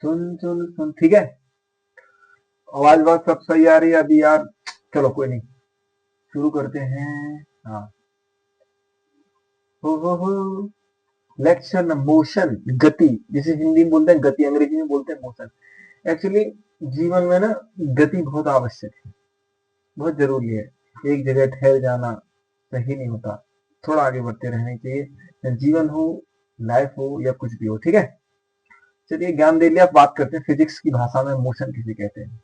सुन सुन सुन, ठीक है। आवाज बात सब सही आ रही है अभी यार? चलो कोई नहीं, शुरू करते हैं। हाँ। हो लेक्शन मोशन, गति, जिसे हिंदी में बोलते हैं गति, अंग्रेजी में बोलते हैं मोशन। एक्चुअली जीवन में ना गति बहुत आवश्यक है, बहुत जरूरी है। एक जगह ठहर जाना सही नहीं होता, थोड़ा आगे बढ़ते रहने चाहिए। जीवन हो, लाइफ हो या कुछ भी हो, ठीक है। चलिए ज्ञान दे लिया, अब बात करते हैं फिजिक्स की भाषा में मोशन किसे कहते हैं।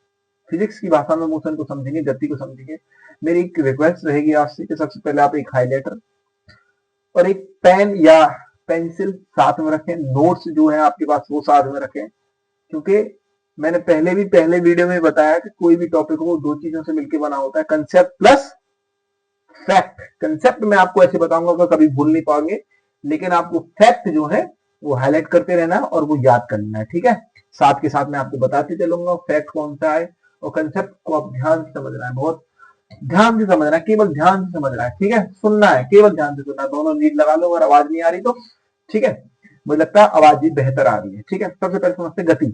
फिजिक्स की भाषा में मोशन को समझेंगे, गति को समझेंगे। मेरी एक रिक्वेस्ट रहेगी आपसे कि सबसे पहले आप एक हाइलाइटर और एक पेन या पेंसिल साथ में रखें। नोट्स जो है आपके पास वो साथ में रखें, क्योंकि मैंने पहले वीडियो में बताया कि कोई भी टॉपिक हो दो चीजों से मिलकर बना होता है, कंसेप्ट प्लस फैक्ट। कंसेप्ट मैं आपको ऐसे बताऊंगा कि कभी भूल नहीं पाओगे, लेकिन आपको फैक्ट जो है वो हाईलाइट करते रहना और वो याद करना है, ठीक है। साथ के साथ मैं आपको बताते चलूंगा फैक्ट कौन सा है, और कंसेप्ट को आप ध्यान से समझना है, बहुत ध्यान से समझना है, केवल ध्यान से समझना है, ठीक है। सुनना है, केवल ध्यान से सुनना है। दोनों नींद लगा लो अगर आवाज नहीं आ रही तो, ठीक है। मुझे लगता है आवाज भी बेहतर आ रही है, ठीक है। सबसे पहले समझते गति,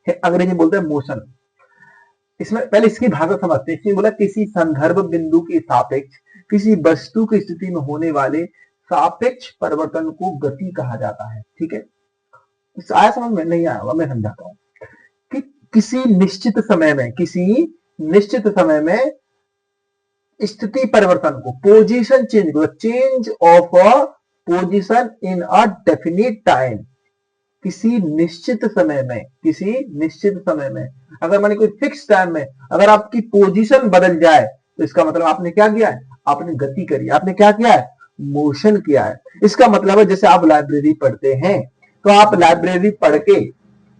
अंग्रेजी में बोलते हैं मोशन। इसमें पहले इसकी भाषा समझते हैं। इसमें बोला किसी संदर्भ बिंदु के सापेक्ष किसी वस्तु की स्थिति में होने वाले सापेक्ष परिवर्तन को गति कहा जाता है, ठीक है। आया समझ में? नहीं आया मैं समझाता हूँ कि किसी निश्चित समय में स्थिति परिवर्तन को, पोजीशन चेंज को, change of a position in a definite time, किसी निश्चित समय में अगर माने कोई फिक्स टाइम में अगर आपकी पोजीशन बदल जाए तो इसका मतलब आपने क्या किया है? आपने गति करी। आपने क्या किया है? मोशन किया है। इसका मतलब है जैसे आप लाइब्रेरी पढ़ते हैं, तो आप लाइब्रेरी पढ़ के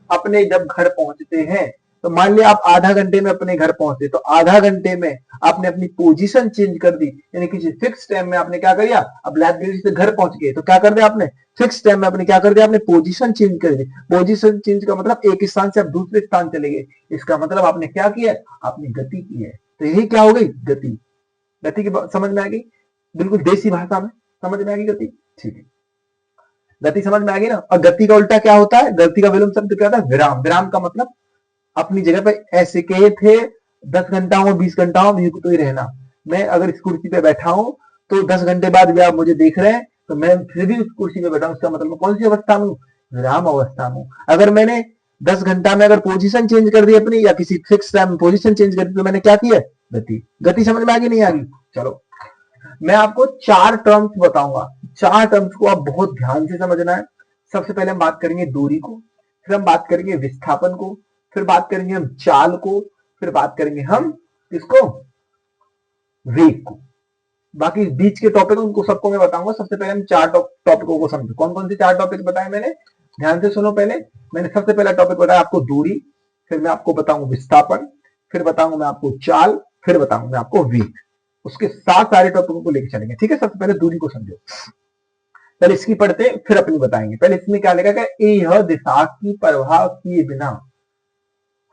अपने जब घर पहुंचते हैं, तो मान लिया आप आधा घंटे में अपने घर पहुंचे, तो आधा घंटे में आपने अपनी पोजीशन चेंज कर दी, यानी किसी फिक्स टाइम में आपने क्या कर दिया? अब लाइब्रेरी से घर पहुंच गए तो क्या कर दिया आपने? फिक्स टाइम में आपने क्या कर दिया? आपने पोजीशन चेंज कर दी। पोजीशन चेंज का मतलब एक स्थान से आप दूसरे स्थान चले गए, इसका मतलब आपने क्या किया? आपने गति की है। तो यही क्या हो गई? गति। गति की समझ में आ गई? बिल्कुल देसी भाषा में समझ में आ गई गति, ठीक है। गति समझ में आ गई ना। और गति का उल्टा क्या होता है? गति का विलोम शब्द क्या होता है? विराम। विराम का मतलब अपनी जगह पे ऐसे कहे थे 10 घंटा हो 20 घंटा हो मुझे तो ही रहना। मैं अगर इस कुर्सी पे बैठा हूं तो 10 घंटे बाद भी आप मुझे देख रहे हैं तो मैं फिर भी उस कुर्सी पे बैठा हूं, इसका मतलब कौन सी अवस्था में? विराम अवस्था में। अगर मैंने 10 घंटा में अगर पोजीशन चेंज कर दी अपनी, या किसी फिक्स टाइम में पोजीशन चेंज कर दी, तो मैंने क्या किया? गति। गति समझ में आ गई? नहीं आ गई? चलो मैं आपको 4 टर्म्स बताऊंगा। 4 टर्म्स को आप बहुत ध्यान से समझना है। सबसे पहले हम बात करेंगे दूरी को, फिर हम बात करेंगे विस्थापन को, फिर बात करेंगे हम चाल को, फिर बात करेंगे हम किसको? वेग को। बाकी बीच के टॉपिक उनको सबको मैं बताऊंगा। सबसे पहले हम 4 टॉपिकों को समझो। कौन कौन से 4 टॉपिक बताए मैंने? ध्यान से सुनो। पहले मैंने सबसे पहला टॉपिक बताया आपको दूरी, फिर मैं आपको बताऊंगा विस्थापन, फिर बताऊंगा मैं आपको चाल, फिर बताऊंगा मैं आपको वेग। उसके साथ सारे टॉपिकों को लेकर चलेंगे, ठीक है। सबसे पहले दूरी को समझो, पहले इसकी पढ़ते फिर अपनी बताएंगे। पहले इसमें क्या लिखा है? यह दिशा की परवाह किए बिना।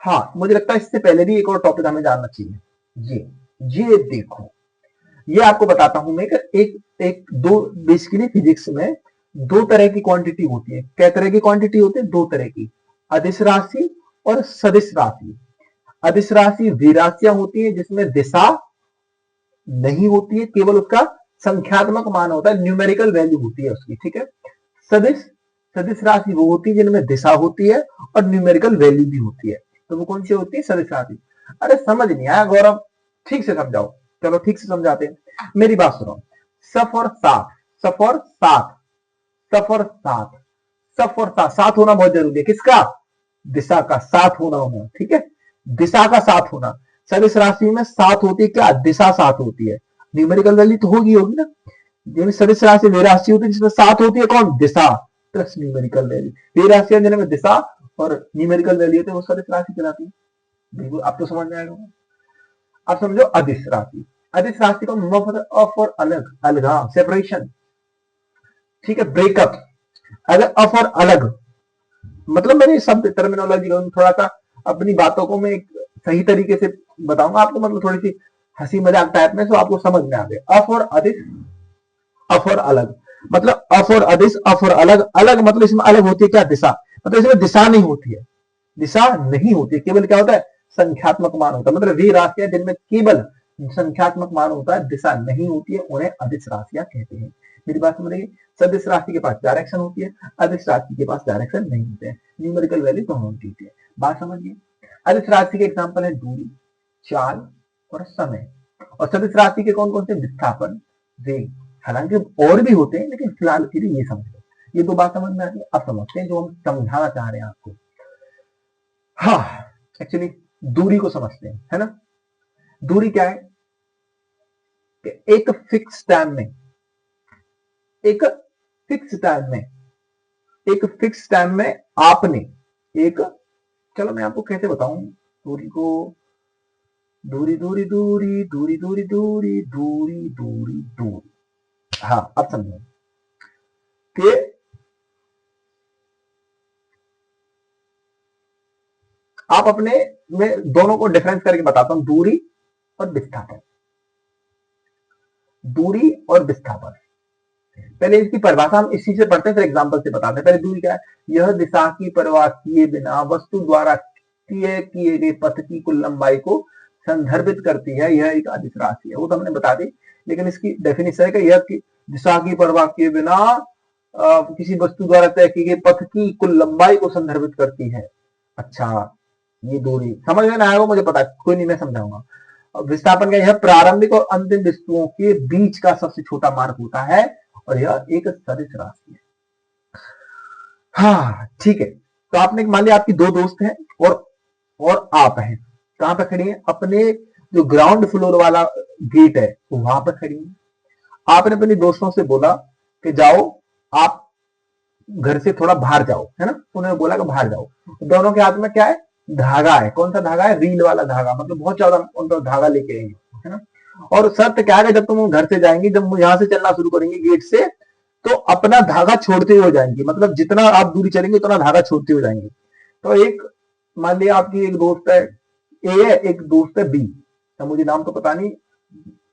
हाँ मुझे लगता है इससे पहले भी एक और टॉपिक हमें जानना चाहिए। ये देखो, ये आपको बताता हूं मैं कि एक दो बेसिकली फिजिक्स में 2 तरह की क्वांटिटी होती है। क्या तरह की क्वांटिटी होती है? 2 तरह की, अदिश राशि और सदिश राशि। अदिश राशि वे राशियां होती है जिसमें दिशा नहीं होती है, केवल उसका संख्यात्मक मान होता है, न्यूमेरिकल वैल्यू होती है उसकी, ठीक है। सदिश सदिश राशि वो होती है जिनमें दिशा होती है और न्यूमेरिकल वैल्यू भी होती है। तो वो कौन सी होती है? सदिश राशि। अरे समझ नहीं आया गौरव, ठीक से समझाओ। चलो ठीक से समझाते हैं, मेरी बात सुनो। सफ और साथ, सफ और साथ, सफ और साथ, सफ और साथ, साथ होना बहुत जरूरी है। किसका? दिशा का साथ होना, ठीक है। दिशा का साथ होना। सदिश राशि में साथ होती है क्या? दिशा साथ होती है। न्यूमेरिकल वैल्यू तो होगी ना। सदिश राशि वे राशि होती है जिसमें साथ होती है कौन? दिशा प्लस न्यूमेरिकल वैल्यू। वे राशि जिनमें दिशा और न्यूमेरिकल वैल्यू होती है वो सदिश राशि कहलाती है। बिल्कुल आप तो समझ में आएगा। अब समझो अदिश राशि। अदिश राशि का मतलब अफ और अलग, अलगाव, सेपरेशन, ठीक है, ब्रेकअप। अगर अफ और अलग मतलब मैंने शब्द टर्मिनोलॉजी थोड़ा सा अपनी बातों को मैं एक सही तरीके से बताऊंगा आपको, मतलब थोड़ी सी हंसी मजाक टाइप में, तो आपको समझ में आ गया। अफ और अदिश, अफ और अलग मतलब अफ और अदिश, अफ और अलग। अलग मतलब इसमें अलग होती है क्या? दिशा। मतलब इसमें दिशा नहीं होती है, दिशा नहीं होती है, केवल क्या होता है, संख्यात्मक मान होता है। मतलब वे राशियां जिनमें केवल संख्यात्मक मान होता है, दिशा नहीं होती है, उन्हें अदिश राशियां कहते हैं। मेरी बात समझ रही? सदिश राशि के पास डायरेक्शन होती है, अदिश राशि के पास डायरेक्शन नहीं होते हैं, न्यूमेरिकल वैल्यू दोनों होती है। बात समझिए। अदिश राशि के एग्जाम्पल है दूरी, चाल और समय। और सदिश राशि के कौन कौन से? विस्थापन, वेग। हालांकि और भी होते हैं, लेकिन फिलहाल के लिए ये समझ लो। ये दो बात समझ में आ रही है? अब समझते हैं जो हम समझाना चाह रहे हैं आपको। हाँ, एक्चुअली दूरी को समझते हैं, है ना। दूरी क्या है कि एक फिक्स टाइम में, एक फिक्स टाइम में, एक फिक्स टाइम में आपने एक, चलो मैं आपको कैसे बताऊं दूरी को, दूरी दूरी दूरी दूरी दूरी दूरी दूरी दूरी दूरी। हाँ, अब समझो कि आप अपने में दोनों को डिफरेंस करके बताता हूं, दूरी और विस्थापन। दूरी और विस्थापन, पहले इसकी परिभाषा हम इसी से पढ़ते हैं, फिर एग्जांपल से बताते हैं। पहले दूरी क्या है? यह दिशा की परवाह किए बिना वस्तु द्वारा तय किए गए पथ की कुल लंबाई को संदर्भित करती है, यह एक अदिश राशि है। वो तो हमने बता दी, लेकिन इसकी डेफिनेशन है कि यह दिशा की परवाह किए बिना किसी वस्तु द्वारा तय किए गए पथ की कुल लंबाई को संदर्भित करती है। अच्छा, ये दूरी समझ में ना आएगा मुझे पता है, कोई नहीं, मैं समझाऊंगा। विस्थापन का यह प्रारंभिक और अंतिम बिंदुओं के बीच का सबसे छोटा मार्ग होता है, और यह एक सदिश राशि है। हाँ, ठीक है। तो आपने मान लिया आपकी दो दोस्त हैं और आप हैं, कहां पे खड़ी हैं? अपने जो ग्राउंड फ्लोर वाला गेट है वहां पर खड़ी हैं। आपने अपने दोस्तों से बोला कि जाओ, आप घर से थोड़ा बाहर जाओ, है ना। उन्होंने बोला कि बाहर जाओ। दोनों के हाथ में क्या है? धागा है। कौन सा धागा है? रील वाला धागा, मतलब बहुत ज्यादा उनका धागा लेके आएंगे, है ना। और शर्त क्या है? जब तुम घर से जाएंगे, जब यहां से चलना शुरू करेंगे गेट से, तो अपना धागा छोड़ते हुए जाएंगे, मतलब जितना आप दूरी चलेंगे उतना धागा छोड़ते हुए जाएंगे। तो एक, मान लिया आपकी एक दोस्त है ए है, एक दोस्त है बी, तो मुझे नाम तो पता नहीं,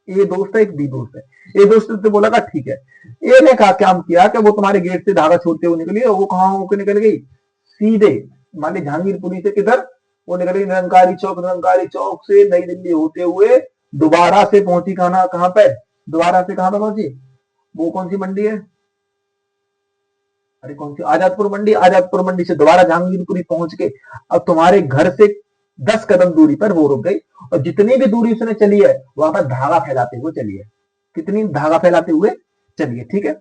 ए दोस्त है, एक बी दोस्त है। ए दोस्त ने बोला था ठीक है। ए ने कहा क्या किया कि वो तुम्हारे गेट से धागा छोड़ते हुए निकली, वो कहां होकर निकल गई? सीधे मान ली जहांगीरपुरी से किधर, वो निकल गई निरंकारी चौक, निरंकारी चौक से नई दिल्ली होते हुए दोबारा से पहुंची कहां पे? दोबारा से कहां पे पहुंची? वो कौन सी मंडी है? अरे कौन सी? आजादपुर मंडी। आजादपुर मंडी से दोबारा जहांगीरपुरी पहुंच के अब तुम्हारे घर से 10 कदम दूरी पर वो रुक गई, और जितनी भी दूरी उसने चली है वहां पर धागा फैलाते हुए चली है। कितनी? धागा फैलाते हुए चलिए, ठीक है।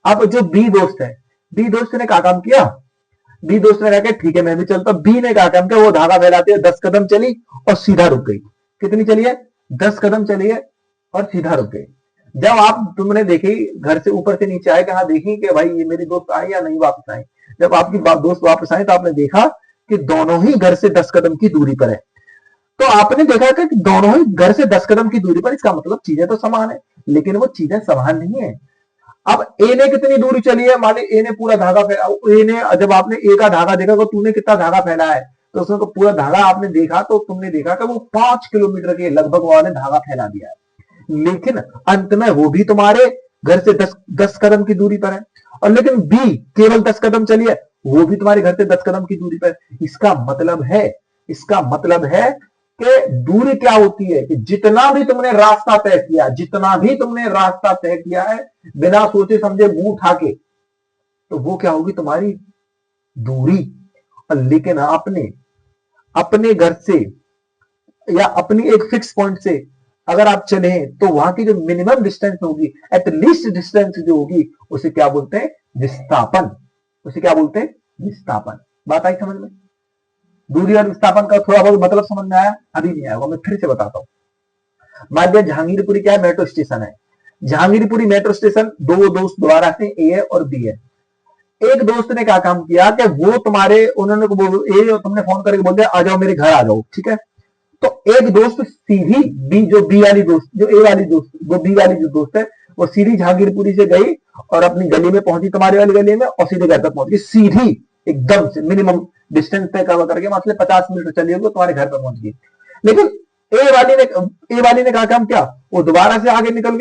अब जो बी दोस्त है, बी दोस्त ने क्या काम किया? बी दोस्त ने कहा ठीक है मैं भी चलता हूं। बी ने क्या काम किया? वो धागा फैलाते हुए 10 कदम चली और सीधा रुक गई। कितनी चली है? 10 कदम चली है और सीधा रुक गई। जब आप तुमने देखी घर से ऊपर से नीचे आए, कहा देखी कि भाई ये मेरी दोस्त आई या नहीं वापस आई। जब आपकी दोस्त वापस आई तो आपने देखा कि दोनों ही घर से 10 कदम की दूरी पर है। तो आपने देखा कि दोनों ही घर से 10 कदम की दूरी पर, इसका मतलब चीजें तो समान है, लेकिन वो चीजें समान नहीं है। अब ए ने कितनी दूरी चली है? मान ली ए ने पूरा धागा फैला, ए ने, जब आपने ए का धागा देखा तो तूने कितना धागा फैला है, तो उसमें पूरा धागा आपने देखा तो तुमने देखा कि वो 5 किलोमीटर के लगभग वाले धागा फैला दिया है। लेकिन अंत में वो भी तुम्हारे घर से 10 कदम की दूरी पर है, और लेकिन बी केवल 10 कदम चली है, वो भी तुम्हारे घर से 10 कदम की दूरी पर। इसका मतलब है कि दूरी क्या होती है कि जितना भी तुमने रास्ता तय किया, जितना भी तुमने रास्ता तय किया है बिना सोचे समझे मुंह उठा के, तो वो क्या होगी? तुम्हारी दूरी। लेकिन आपने अपने घर से या अपनी एक फिक्स पॉइंट से अगर आप चले तो वहां की जो मिनिमम डिस्टेंस होगी, एटलीस्ट डिस्टेंस जो होगी, उसे क्या बोलते हैं? विस्थापन। उसे क्या बोलते हैं? विस्थापन। बात आई समझ में? दूरी और विस्थापन का थोड़ा बहुत मतलब समझ में आया? अभी नहीं आया, मैं फिर से बताता हूं। मान लिया जहांगीरपुरी क्या है? मेट्रो स्टेशन है। जहांगीरपुरी मेट्रो स्टेशन दो दोस्त द्वारा से ए है और बी है। एक दोस्त ने क्या काम किया कि वो तुम्हारे, उन्होंने ए तुमने फोन करके बोल दिया आ जाओ मेरे घर आ जाओ, ठीक है। तो एक दोस्त सीधी बी, जो बी वाली दोस्त, जो ए वाली दोस्त, वो बी वाली जो दोस्त है, वो सीधी जहांगीरपुरी से गई और अपनी गली में पहुंची, तुम्हारी वाली गली में, और सीधे घर तक पहुंच गई, सीधी एकदम से मिनिमम डिस्टेंस तय करके, मतलब 50 मीटर चली होगी तुम्हारे घर पर पहुंच गई। लेकिन ए वाली ने क्या काम किया? वो दोबारा से आगे निकल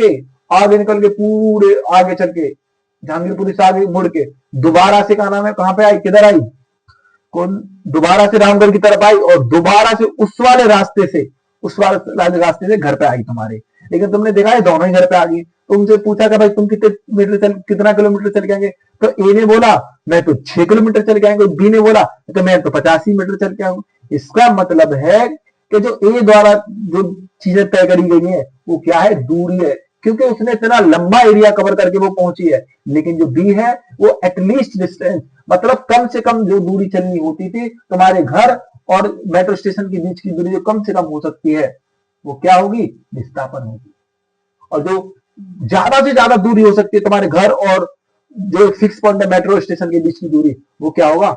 के पूरे आगे चल के जहांगीरपुरी से आगे मुड़ के दोबारा से, क्या नाम है, कहां पे आई? किधर आई? कौन दोबारा से रामगढ़ की तरफ आई और दोबारा से उस वाले रास्ते से घर पे आई तुम्हारे, लेकिन तुमने देखा है दोनों ही घर पे आ गई। तुमसे पूछा कि भाई तुम कितना किलोमीटर चल के आएंगे, तो ए ने बोला मैं तो 6 किलोमीटर चल के आएंगे, बी ने बोला तो मैं तो 85 मीटर चल के आऊंगा। इसका मतलब है कि जो ए द्वारा जो चीजें तय करी गई है वो क्या है, दूरी है, क्योंकि उसने इतना लंबा एरिया कवर करके वो पहुंची है। लेकिन जो बी है वो एटलीस्ट डिस्टेंस, मतलब कम से कम जो दूरी चलनी होती थी तुम्हारे घर और मेट्रो स्टेशन के बीच की दूरी जो कम से कम हो सकती है वो क्या होगी, विस्थापन होगी। और जो ज्यादा से ज्यादा दूरी हो सकती है तुम्हारे घर और जो फिक्स पॉइंट है मेट्रो स्टेशन के बीच की दूरी, वो क्या होगा,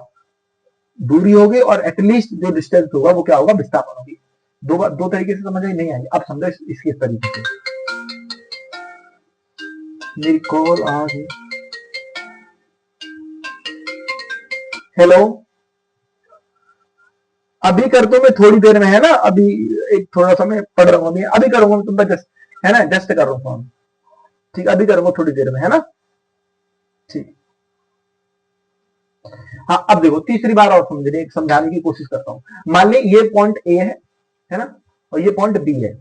दूरी होगी। और एटलीस्ट जो डिस्टेंस होगा वो क्या होगा, विस्थापन होगी। दो तरीके से समझ नहीं आई, अब समझो इसके तरीके से। मेरी कॉल आ गई, हेलो, अभी कर दो, मैं थोड़ी देर में, है ना, अभी एक थोड़ा सा मैं पढ़ रहा हूँ, अभी करूंगा तुम पर जस्ट, है ना, जस्ट कर रहा हूँ फोन, ठीक, अभी करूंगा थोड़ी देर में, है ना, ठीक। हाँ, अब देखो तीसरी बार और समझाने की कोशिश करता हूं। मान ली ये पॉइंट ए है ना, और ये पॉइंट बी है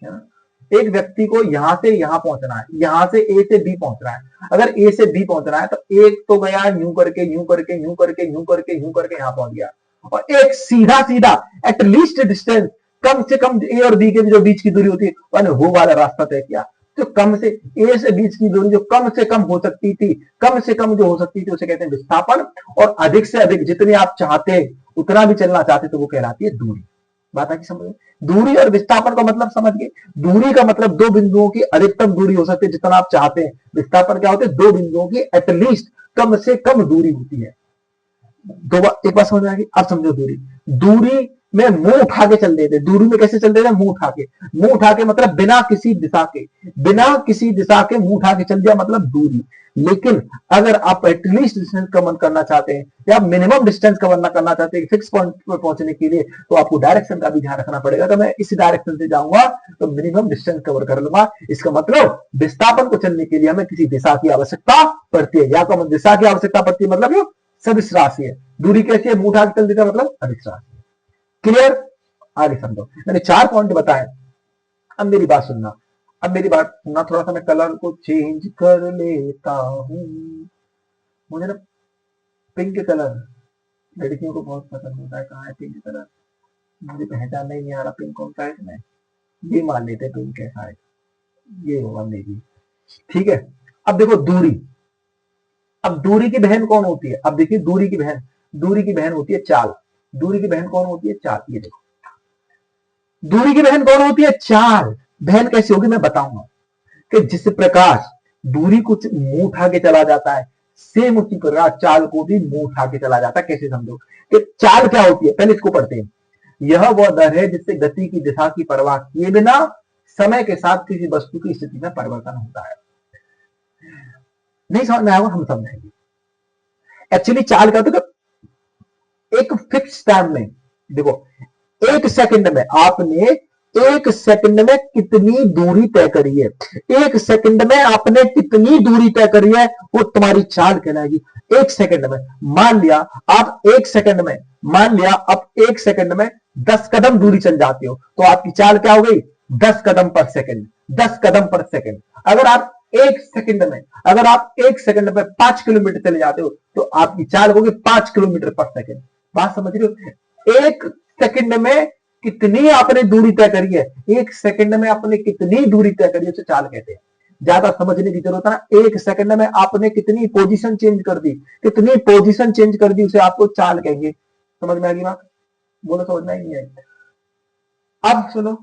ना। एक व्यक्ति को यहां से यहां पहुंचना है, यहां से ए से बी पहुंचना है। अगर ए से बी पहुंचना है तो एक तो गया यूं करके यूं करके यूं करके यूं करके यूं करके यहां पहुंच गया, और एक सीधा सीधा एटलीस्ट डिस्टेंस, कम से कम ए और बी के जो बीच की दूरी होती है वो वाला रास्ता तय किया। तो कम से ए से बीच की दूरी जो कम से कम हो सकती थी, कम से कम जो हो सकती थी उसे कहते हैं विस्थापन। और अधिक से अधिक जितनी आप चाहते हैं उतना भी चलना चाहते तो वो कहलाती है दूरी। बात आती समझ, दूरी और विस्थापन का मतलब समझ गए। दूरी का मतलब दो बिंदुओं की अधिकतम दूरी हो सकती है जितना आप चाहते हैं। विस्थापन क्या होते हैं, दो बिंदुओं की एटलीस्ट कम से कम दूरी होती है। एक बार समझ में आ गई, अब समझो दूरी। दूरी में मुंह उठा के चल देते, दूरी में कैसे चल देते, मुंह उठा के मतलब बिना किसी दिशा के मुंह उठा के चल दिया, मतलब दूरी। लेकिन अगर आप एटलीस्ट डिस्टेंस कवर करना चाहते हैं या मिनिमम डिस्टेंस कवर करना चाहते हैं फिक्स पॉइंट पर पहुंचने के लिए, तो आपको डायरेक्शन का भी ध्यान रखना पड़ेगा। तो मैं इस डायरेक्शन से जाऊंगा तो मिनिमम डिस्टेंस कवर कर लूंगा। इसका मतलब विस्थापन को चलने के लिए हमें किसी दिशा की आवश्यकता पड़ती है, या तो दिशा की आवश्यकता पड़ती है, मतलब ये सदिश राशि है। दूरी कैसी है, मुंह उठा के चल देता मतलब अदिश राशि। क्लियर, आगे समझो। मैंने 4 पॉइंट बताए, अब मेरी बात सुनना, थोड़ा सा मैं कलर को चेंज कर लेता हूं। मुझे ना पिंक कलर लड़कियों को बहुत पसंद होता है। कहाँ है पिंक कलर, मुझे पहचानना ही नहीं आ रहा पिंक कौन सा है इसमें। ये मान लेते पिंक कैसा है, ये होगा मेरी, ठीक है। अब देखो दूरी, अब दूरी की बहन कौन होती है, अब देखिए दूरी की बहन होती है चाल। दूरी की बहन कौन होती है, चाल। ये देखो दूरी की बहन कौन होती है, चाल। बहन कैसी होगी मैं बताऊंगा, कि जिस प्रकार दूरी कुछ मुंह उठा के चला जाता है, सेम उसी प्रकार चाल को भी मुंह उठा के चला जाता है। कैसे समझो कि चाल क्या होती है, पहले इसको पढ़ते हैं। यह वह दर है जिससे गति की दिशा की परवाह किए बिना समय के साथ किसी वस्तु की स्थिति में परिवर्तन होता है। नहीं समझ में आएगा, हम समझाएंगे। एक्चुअली चाल का तो एक फिक्स टाइम में, देखो 1 सेकंड में आपने 1 सेकंड में कितनी दूरी तय करी है, 1 सेकंड में आपने कितनी दूरी तय करी है, वो तुम्हारी चाल कहलाएगी। 1 सेकंड में मान लिया आप 1 सेकंड में, मान लिया आप 1 सेकंड में 10 कदम दूरी चल जाते हो, तो आपकी चाल क्या हो गई, 10 कदम पर सेकंड, 10 कदम पर सेकंड। अगर आप 1 सेकंड में 5 किलोमीटर चले जाते हो तो आपकी चाल होगी 5 किलोमीटर पर सेकंड। बात समझ रहे हो, 1 सेकंड में कितनी आपने दूरी तय करी है, 1 सेकंड में आपने कितनी दूरी तय करी है उसे चाल कहते हैं। ज्यादा समझने की जरूरत है, 1 सेकंड में आपने कितनी पोजीशन चेंज कर दी, उसे आपको चाल कहेंगे। समझ में आ गई बात, बोलो समझ में नहीं आई। अब सुनो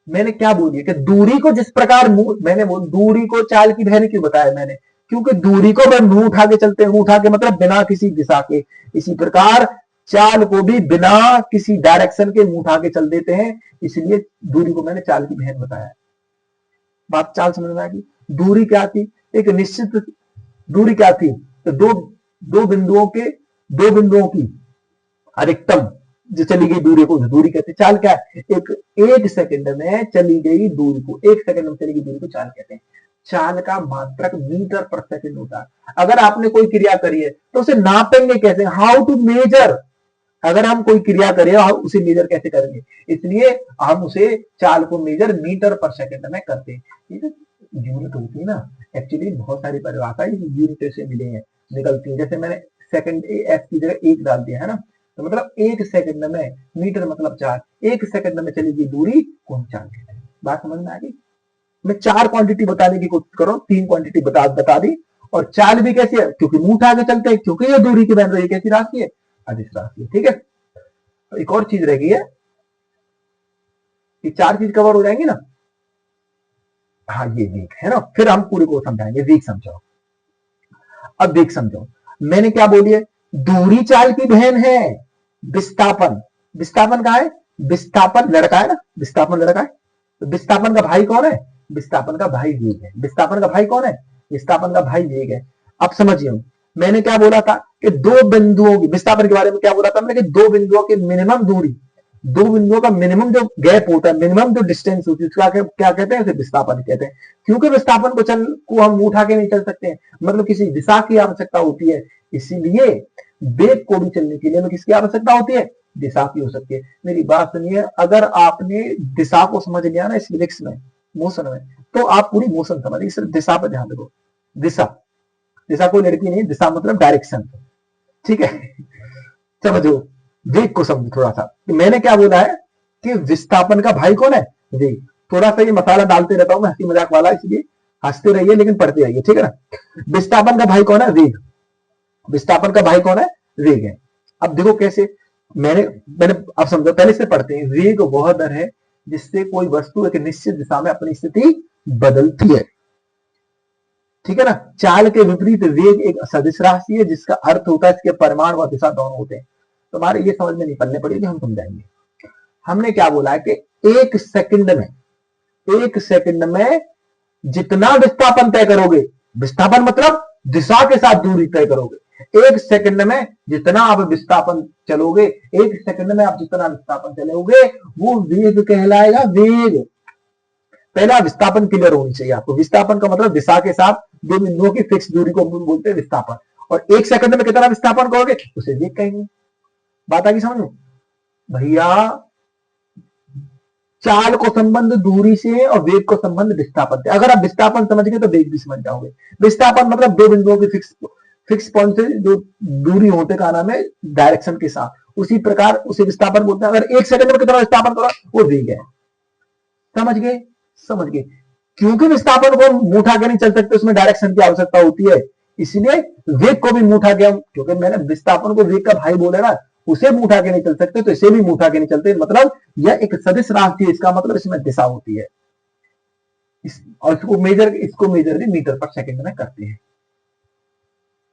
मैंने क्या बोली कि दूरी को जिस प्रकार मैंने दूरी को चाल की बहन क्यों बताया मैंने, क्योंकि दूरी को मैं मुंह उठा के चलते हैं, मुंह उठा के मतलब बिना किसी दिशा के। इसी प्रकार चाल को भी बिना किसी डायरेक्शन के मुंह उठा के चल देते हैं, इसलिए दूरी को मैंने चाल की बहन बताया। बात चाल समझ में आ गई। दूरी क्या थी, एक निश्चित दूरी क्या थी, तो दो बिंदुओं की अधिकतम जो चली गई दूरी को दूरी कहते हैं। चाल क्या है, एक सेकंड में चली गई दूरी को, 1 सेकंड में चली गई दूरी को चाल कहते हैं। चाल का मात्रक मीटर पर सेकंड होता है। अगर आपने कोई क्रिया करी है तो उसे नापेंगे कैसे, हाउ टू मेजर, अगर हम कोई क्रिया करें हम उसे मेजर कैसे करेंगे, इसलिए हम उसे चाल को मेजर मीटर पर सेकंड में करते हैं। ये जो यूनिट होती है ना, एक्चुअली बहुत सारी परिभाषाएं यूनिट से मिले हैं, निकलती है। जैसे मैंने सेकंड एस की जगह एक डाल दिया है ना, तो मतलब एक सेकंड में, मीटर मतलब चार, एक सेकंड में चलेगी दूरी कौन चाल है। बात समझ में आ गई। मैं चार क्वांटिटी बताने की कोशिश करो, तीन क्वांटिटी बता दी, और चाल भी कैसी है, क्योंकि मुंह उठा के चलते हैं, क्योंकि ये दूरी की बन रही है, कैसी राशि है, अदिश राशि है। ठीक है, तो एक और चीज रह गई है, ये चार चीज कवर हो जाएंगी ना। हाँ ये वीक है ना, फिर हम पूरे को समझाएंगे, वीक समझो। अब वीक समझो, मैंने क्या बोली है, दूरी चाल की बहन है विस्थापन। विस्थापन कहा है, विस्थापन लड़का है ना, विस्थापन लड़का है, तो विस्थापन का भाई कौन है, विस्थापन का भाई वेग है। विस्थापन का भाई कौन है, विस्थापन का भाई वेग है। अब समझिए, मैंने क्या बोला था कि दो बिंदुओं की, विस्थापन के बारे में क्या बोला था मैंने, कि दो बिंदुओं की मिनिमम दूरी, दो बिंदुओं का मिनिमम जो गैप होता है, मिनिमम जो डिस्टेंस होती है, उसका क्या कहते हैं, उसे विस्थापन कहते हैं। क्योंकि विस्थापन को हम उठा के नहीं चल सकते हैं, मतलब किसी दिशा की आवश्यकता होती है, इसीलिए वेग को भी चलने के लिए हमें किसकी आवश्यकता होती है, दिशा की हो सकती है। मेरी बात सुनिए, अगर आपने दिशा को समझ लिया ना इस फिजिक्स में, मोशन में, तो आप पूरी मोशन समझिए, सिर्फ दिशा पर ध्यान दो। दिशा, दिशा कोई लड़की नहीं, दिशा मतलब डायरेक्शन। ठीक है, समझो, वेग को समझो थोड़ा सा। मैंने क्या बोला है कि विस्थापन का भाई कौन है, वेग। थोड़ा सा ये मसाला डालते रहता हूं मैं, हंसी मजाक वाला, इसलिए हंसते रहिए लेकिन पढ़ते रहिए, ठीक है ना। विस्थापन का भाई कौन है, वेग। विस्थापन का भाई कौन है, वेग है। अब देखो कैसे, मैंने मैंने अब समझो, पहले से पढ़ते हैं। वेग वह दर है जिससे कोई वस्तु एक निश्चित दिशा में अपनी स्थिति बदलती है, ठीक है ना। चाल के विपरीत वेग एक सदिश राशि है, जिसका अर्थ होता है इसके परिमाण व दिशा दोनों होते हैं। तुम्हारे ये समझ में नहीं पड़ने पड़ेगी, हम समझाएंगे। हमने क्या बोला है कि एक सेकंड में, एक सेकंड में जितना विस्थापन तय करोगे, विस्थापन मतलब दिशा के साथ दूरी तय करोगे, एक सेकंड में जितना आप विस्थापन चलोगे, एक सेकंड में आप जितना विस्थापन चलोगे, वो वेग कहलाएगा, वेग। पहला विस्थापन क्लियर होनी चाहिए आपको। विस्थापन का मतलब दिशा के साथ दो बिंदुओं की फिक्स दूरी को बोलते हैं विस्थापन। और एक सेकंड में कितना विस्थापन करोगे उसे वेग कहेंगे। बात आगे समझ में भैया। चाल को संबंध दूरी से और वेग को संबंध विस्थापन से। अगर आप विस्थापन समझ गए तो वेग भी समझ जाओगे। विस्थापन मतलब दो बिंदुओं की फिक्स पॉइंट से जो दूरी होते का नाम है डायरेक्शन के साथ, उसी प्रकार उसे विस्थापन बोलते हैं। अगर एक सेकंड में कितना विस्थापन करो वो वेग है। समझ गए, समझ गए। क्योंकि विस्थापन को हम उठा के नहीं चल सकते, उसमें डायरेक्शन की आवश्यकता होती है, इसलिए वेग को भी उठा के हम, क्योंकि मैंने विस्थापन को वेग का भाई बोला ना, उसे उठा के नहीं चल सकते तो इसे भी उठा के नहीं चलते। मतलब यह एक सदिश राशि है, इसका मतलब इसमें दिशा होती है। और इसको मेजर भी मीटर पर सेकंड में करते हैं।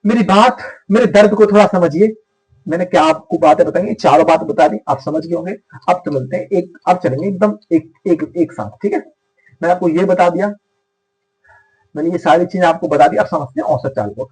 मेरी बात, मेरे दर्द को थोड़ा समझिए। मैंने क्या आपको बातें बताई, चारों बात बता दी, आप समझ गए होंगे। अब चलते हैं एक, अब चलेंगे एकदम एक साथ, ठीक है। मैं आपको ये बता दिया, मैंने ये सारी चीजें आपको बता दी। अब समझते हैं औसत चाल को।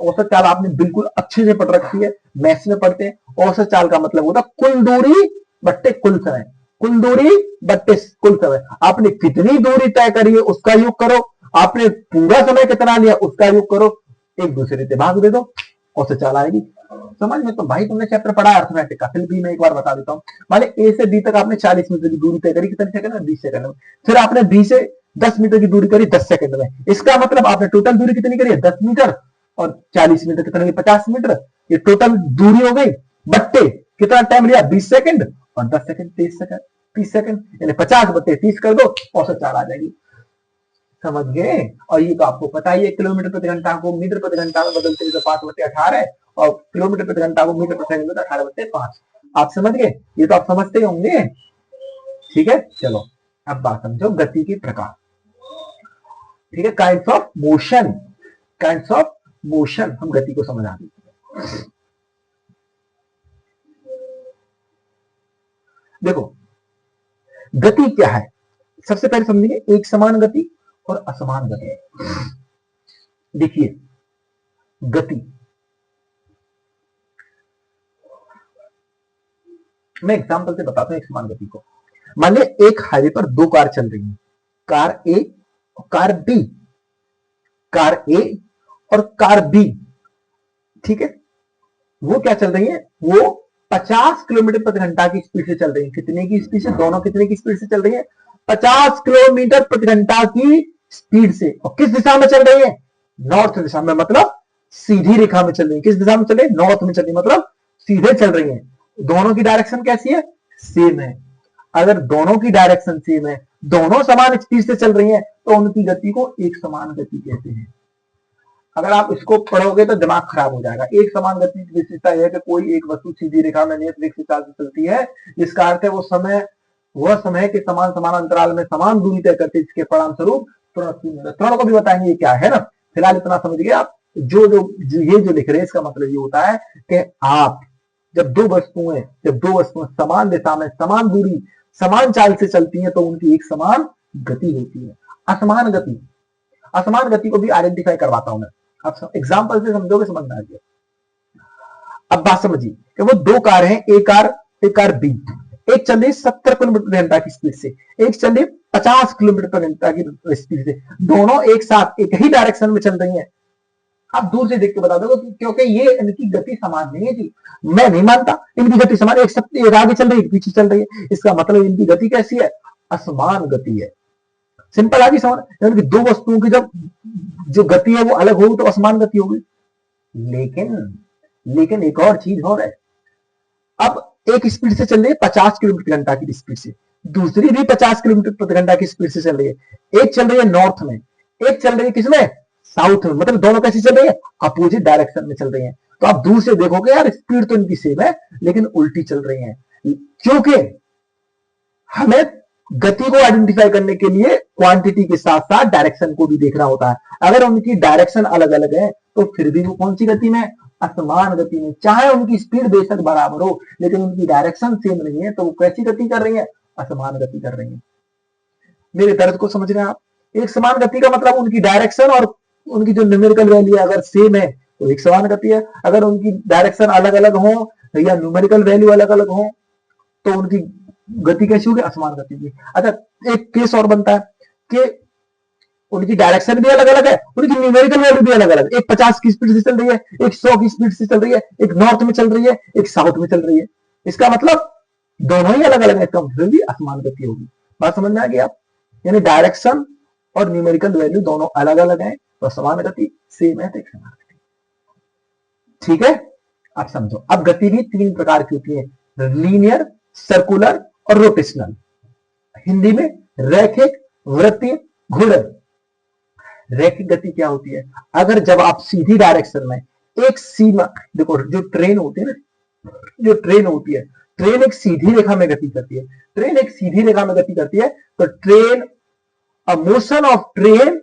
औसत चाल आपने बिल्कुल अच्छे से पढ़ रखी है, मैथ्स में पढ़ते हैं। औसत चाल का मतलब होता है कुल दूरी बट्टे कुल समय, कुल दूरी बट्टे कुल समय। आपने कितनी दूरी तय करी है उसका योग करो, आपने पूरा समय कितना लिया उसका योग करो, एक दूसरे से भाग दे दो, औसत चाल आएगी। समझ में? तो भाई तुमने चैप्टर पढ़ा है अर्थमेटिक का, फिर भी मैं एक बार बता देता हूँ। मान ए से बी तक आपने 40 मीटर की दूरी तय करी, कितने सेकंड में, 20 सेकंड में। फिर आपने बी से 10 मीटर की दूरी करी 10 सेकंड में। इसका मतलब आपने टोटल दूरी कितनी करी है, 10 मीटर, और 40 मीटर कितने, 50 मीटर। ये टोटल दूरी हो गई, बट्टे कितना टाइम लिया, 20 सेकंड, और 10 सेकंड 30 सेकंड, 30 सेकंड, यानी 50 बट्टे 30 कर दो, औसत चाल आ जाएगी। समझ गए? और ये तो आपको पता ही है, किलोमीटर प्रति घंटा को मीटर प्रति घंटा में बदलते हैं तो 5/18, और किलोमीटर प्रति घंटा को मीटर प्रति सेकंड में तो 18/5। आप समझ गए? ये तो आप समझते ही होंगे, ठीक है। चलो अब बात समझो गति के प्रकार, ठीक है। Kinds of motion, kinds of motion, हम गति को समझा देते हैं। देखो गति क्या है, सबसे पहले समझेंगे एक समान गति और असमान गति। देखिए गति, मैं एग्जांपल से बताता हूं एक समान गति को। मान लिया एक हाईवे पर दो कार चल रही हैं, कार ए और कार बी। कार ए और कार बी, ठीक है, वो क्या चल रही है, वो 50 किलोमीटर प्रति घंटा की स्पीड से चल रही है। कितने की स्पीड से, दोनों कितने की स्पीड से चल रही है, 50 किलोमीटर प्रति घंटा की स्पीड से। और किस दिशा में चल रही है, नॉर्थ दिशा में, मतलब सीधी रेखा में चल रही है। किस दिशा में चल रही है, नॉर्थ में चल रही है, मतलब सीधे चल रही है। दोनों की डायरेक्शन कैसी है, सेम है। अगर दोनों की डायरेक्शन सेम है, दोनों समान स्पीड से चल रही है, तो उनकी गति को एक समान गति कहते हैं। अगर आप इसको पढ़ोगे तो दिमाग खराब हो जाएगा। एक समान गति की विशेषता यह है कि कोई एक वस्तु सीधी रेखा में नियत वेग से चलती है, जिसका अर्थ है वह समय के समान समान अंतराल में समान दूरी तय करती है, जिसके परिणाम स्वरूप त्वरण को भी बताएंगे ये क्या है ना। फिलहाल इतना समझ गए आप। जो लिख रहे हैं इसका मतलब ये होता है कि आप जब दो वस्तुएं समान दिशा में समान दूरी समान चाल से चलती हैं, तो उनकी एक समान गति होती है। असमान गति को भी आइडेंटिफाई करवाता हूं मैं, आप एग्जाम्पल से समझोगे, समझ में आ गया। अब बात समझिए कि वो दो कार हैं, एक कार बी, एक चल रही 70 किलोमीटर प्रति घंटा की स्पीड से, एक चल रही 50 किलोमीटर प्रति घंटा की स्पीड से। दोनों एक साथ एक ही डायरेक्शन में चल रही हैं। आप दूर से देख के बता दो, क्योंकि ये इनकी गति समान नहीं है जी, मैं नहीं मानता इनकी गति समान, एक आगे चल रही है, एक पीछे चल रही है। इसका मतलब इनकी गति कैसी है, असमान गति है। सिंपल आगे समझ, यानी कि दो वस्तुओं की जब जो गति है वो अलग होगी तो असमान गति होगी। लेकिन एक और चीज हो रहा है, अब एक स्पीड से चल रही है 50 किलोमीटर घंटा की स्पीड से, दूसरी भी 50 किलोमीटर प्रति घंटा की स्पीड से चल रही है। एक चल रही है नॉर्थ में, एक चल रही है किसमें, साउथ में, मतलब दोनों कैसी चल रही है, अपोजिट डायरेक्शन में चल रही है। तो आप दूर से देखोगे यार स्पीड तो इनकी सेम है, लेकिन उल्टी चल रही है, क्योंकि हमें गति को आइडेंटिफाई करने के लिए क्वांटिटी के साथ साथ डायरेक्शन को भी देखना होता है। अगर उनकी डायरेक्शन अलग अलग है तो फिर भी वो कौन सी गति में, असमान गति में। चाहे उनकी स्पीड बेशक बराबर हो, लेकिन उनकी डायरेक्शन सेम नहीं है, तो वो कैसी गति कर रही है, असमान गति कर रही है। मेरे दर्द को समझ रहे हैं आप। एक समान गति का मतलब उनकी डायरेक्शन और उनकी जो न्यूमेरिकल वैल्यू अगर सेम है तो एक समान गति है। अगर उनकी डायरेक्शन अलग अलग हो या न्यूमेरिकल वैल्यू अलग अलग हो तो उनकी गति कैसी होगी, असमान गति होगी। अच्छा, एक केस और बनता है कि उनकी डायरेक्शन भी अलग अलग है, उनकी न्यूमेरिकल वैल्यू भी अलग अलग है। एक 50 की स्पीड से चल रही है, एक 100 की स्पीड से चल रही है, एक नॉर्थ में चल रही है, एक साउथ में चल रही है। इसका मतलब दोनों ही अलग अलग है, इसका मतलब भी असमान गति होगी। बात समझ में आ गई आप। यानी डायरेक्शन और न्यूमेरिकल वैल्यू दोनों अलग अलग है, तो समान गति सेम है तो एक समान गति। ठीक है, आप समझो। अब गति भी तीन प्रकार की होती है, लीनियर, सर्कुलर और रोटेशनल। हिंदी में रैखिक, वृत्तीय, घूर्णन। रैखिक गति क्या होती है, अगर जब आप सीधी डायरेक्शन में एक सीमा, देखो जो ट्रेन होती है ना, जो ट्रेन होती है, ट्रेन एक सीधी रेखा में गति करती है, ट्रेन एक सीधी रेखा में गति करती है, तो train, a motion of train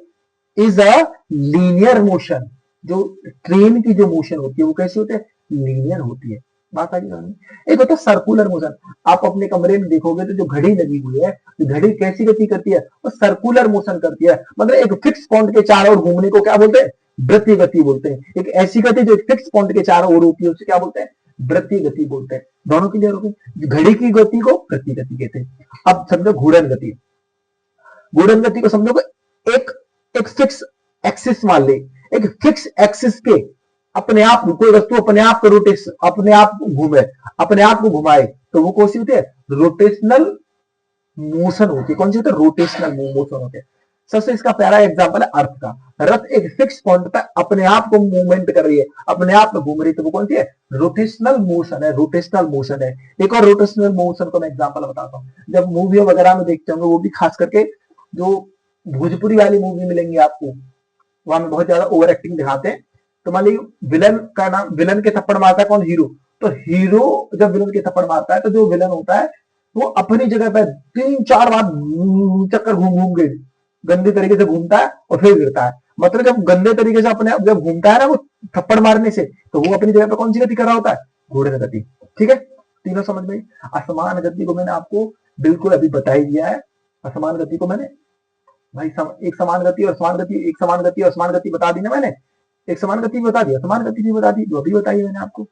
is a linear motion. जो ट्रेन की जो मोशन होती है वो कैसी होती है, लीनियर होती है। बात आगे एक होता है सर्कुलर मोशन। आप अपने कमरे में देखोगे तो जो घड़ी लगी हुई है, घड़ी कैसी गति करती है, वो सर्कुलर मोशन करती है। मतलब एक फिक्स पॉइंट के चारों ओर घूमने को क्या बोलते हैं, वृत्तीय गति बोलते हैं। एक ऐसी गति जो एक फिक्स पॉइंट के चारों ओर होती है उसे क्या बोलते हैं, वृत्तीय गति बोलते हैं। दोनों क्लियर हो गई। घड़ी की गति को वृत्तीय गति कहते हैं। अब समझो घूर्णन गति। घूर्णन गति को समझोगे, एक फिक्स एक्सिस मान ले, एक फिक्स एक्सिस के अपने आप कोई वस्तु अपने आप को रोटेशन, अपने आप घूमे, अपने आप को घुमाए, तो वो कौन सी होती है, रोटेशनल मोशन होती है। कौन सी होती है, रोटेशनल मोशन होती है। सबसे इसका प्यारा एग्जांपल है अर्थ का। रथ एक फिक्स पॉइंट पर अपने आप को मूवमेंट कर रही है, अपने आप में घूम रही है, तो वो कौन सी है, रोटेशनल मोशन है, रोटेशनल मोशन है। एक और रोटेशनल मोशन को मैं एग्जांपल बताता हूँ। जब मूवी वगैरह में देखते होंगे, वो भी खास करके जो भोजपुरी वाली मूवी मिलेंगी आपको, वहां में बहुत ज्यादा ओवर एक्टिंग दिखाते हैं। तो मान लीजिए विलन का नाम, विलन के थप्पड़ मारता है कौन, हीरो। तो हीरो जब विलन के थप्पड़ मारता है तो जो विलन होता है वो अपनी जगह पे 3-4 बार चक्कर घूम घूम के गंदे तरीके से घूमता है और फिर गिरता है। मतलब जब गंदे तरीके से अपने जब घूमता है ना वो थप्पड़ मारने से, तो वो अपनी जगह पे कौन सी गति कर रहा होता है, घूर्णन गति। ठीक है, तीनों समझ में। असमान गति को मैंने आपको बिल्कुल अभी बता ही दिया है। असमान गति को मैंने भाई एक समान गति और समान गति, एक समान गति और समान गति बता दी ना मैंने। एक समान गति भी बता दी, समान गति भी बता दी, जो अभी बताई मैंने आपको।